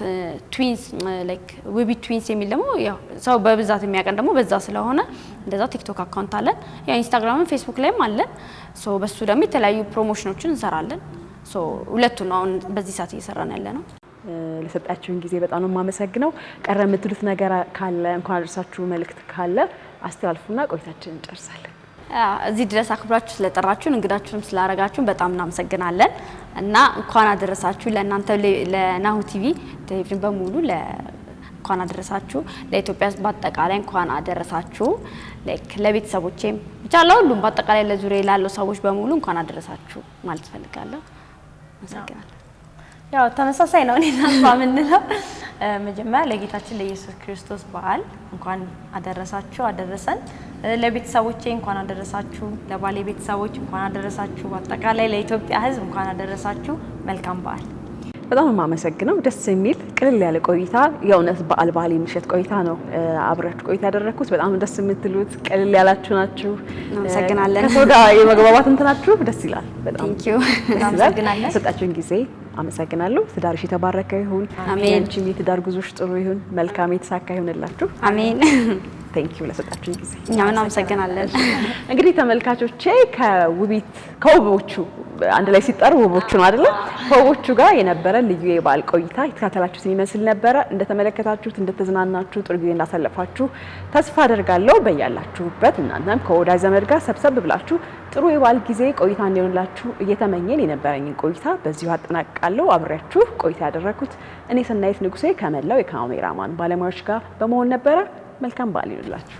ትዊንስ ላይክ ውቢት ትዊንስ የሚል ደግሞ ያው ሰው በብዛት የሚያቀን ደግሞ በዛ ስለሆነ እንደዛ ቲክቶክ አካውንት አለን። ያው ኢንስታግራምም ፌስቡክ ላይም አለን። ሶ በሱ ደግሞ የተለያዩ ፕሮሞሽኖችን እንሰራለን። ሶ ሁለቱ ነው አሁን በዚህ ሰዓት እየሰራን ያለ ነው። ለሰጣችሁን ጊዜ በጣም ነው የማመሰግነው። ቀረ የምትሉት ነገር ካለ እንኳን አደረሳችሁ መልእክት ካለ አስተላልፉና ቆይታችንን እንጨርሳለን። እዚህ ድረስ አክብራችሁ ስለጠራችሁን እንግዳችሁንም ስላደረጋችሁን በጣም እናመሰግናለን እና እንኳን አደረሳችሁ። ለእናንተ ለናሁ ቲቪ ቴሌቪዥን በሙሉ እንኳን አደረሳችሁ። ለኢትዮጵያ በአጠቃላይ እንኳን አደረሳችሁ። ላይክ ለቤተሰቦቼም ብቻ ለሁሉም በአጠቃላይ ለዙሪያ ላለው ሰዎች በሙሉ እንኳን አደረሳችሁ ማለት ፈልጋለሁ። አመሰግናለሁ። ያው ተመሳሳይ ነው እኔና እሷ የምንለው። መጀመሪያ ለጌታችን ለኢየሱስ ክርስቶስ በዓል እንኳን አደረሳችሁ አደረሰን። ለቤተሰቦቼ እንኳን አደረሳችሁ፣ ለባሌ ቤተሰቦች እንኳን አደረሳችሁ፣ አጠቃላይ ለኢትዮጵያ ሕዝብ እንኳን አደረሳችሁ። መልካም በዓል። በጣም የማመሰግነው ደስ የሚል ቅልል ያለ ቆይታ የእውነት በዓል የሚሸት ቆይታ ነው አብራችሁ ቆይታ ያደረኩት። በጣም ደስ የምትሉት ቅልል ያላችሁ ናችሁ። እናመሰግናለን። ከሰው ጋር የመግባባት እንትናችሁ ደስ ይላል። በጣም ቴንክ ዩ እናመሰግናለን። ሰጣችሁን ጊዜ አመሰግናለሁ። ትዳርሽ የተባረከ ይሁን። አሜን። አንቺም የትዳር ጉዞሽ ጥሩ ይሁን። መልካም የተሳካ ይሁንላችሁ። አሜን። ቴንክ ዩ ለሰጣችሁን ጊዜ እኛም እናመሰግናለን። እንግዲህ ተመልካቾቼ ከውቦቹ አንድ ላይ ሲጠሩ ውቦቹ ነው አይደል? ከውቦቹ ጋር የነበረ ልዩ የበዓል ቆይታ የተከታተላችሁትን ይመስል ነበረ። እንደተመለከታችሁት እንደተዝናናችሁ ጥሩ ጊዜ እንዳሳለፋችሁ ተስፋ አደርጋለሁ። በያላችሁበት እናንተም ከወዳጅ ዘመድ ጋር ሰብሰብ ብላችሁ ጥሩ የበዓል ጊዜ ቆይታ እንዲሆንላችሁ እየተመኘን የነበረኝን ቆይታ በዚሁ አጠናቅቃለሁ። አብሬያችሁ ቆይታ ያደረኩት እኔ ሰናይት ንጉሴ ከመላው የካሜራማን ባለሙያዎች ጋር በመሆን ነበረ። መልካም በዓል ይሁንላችሁ።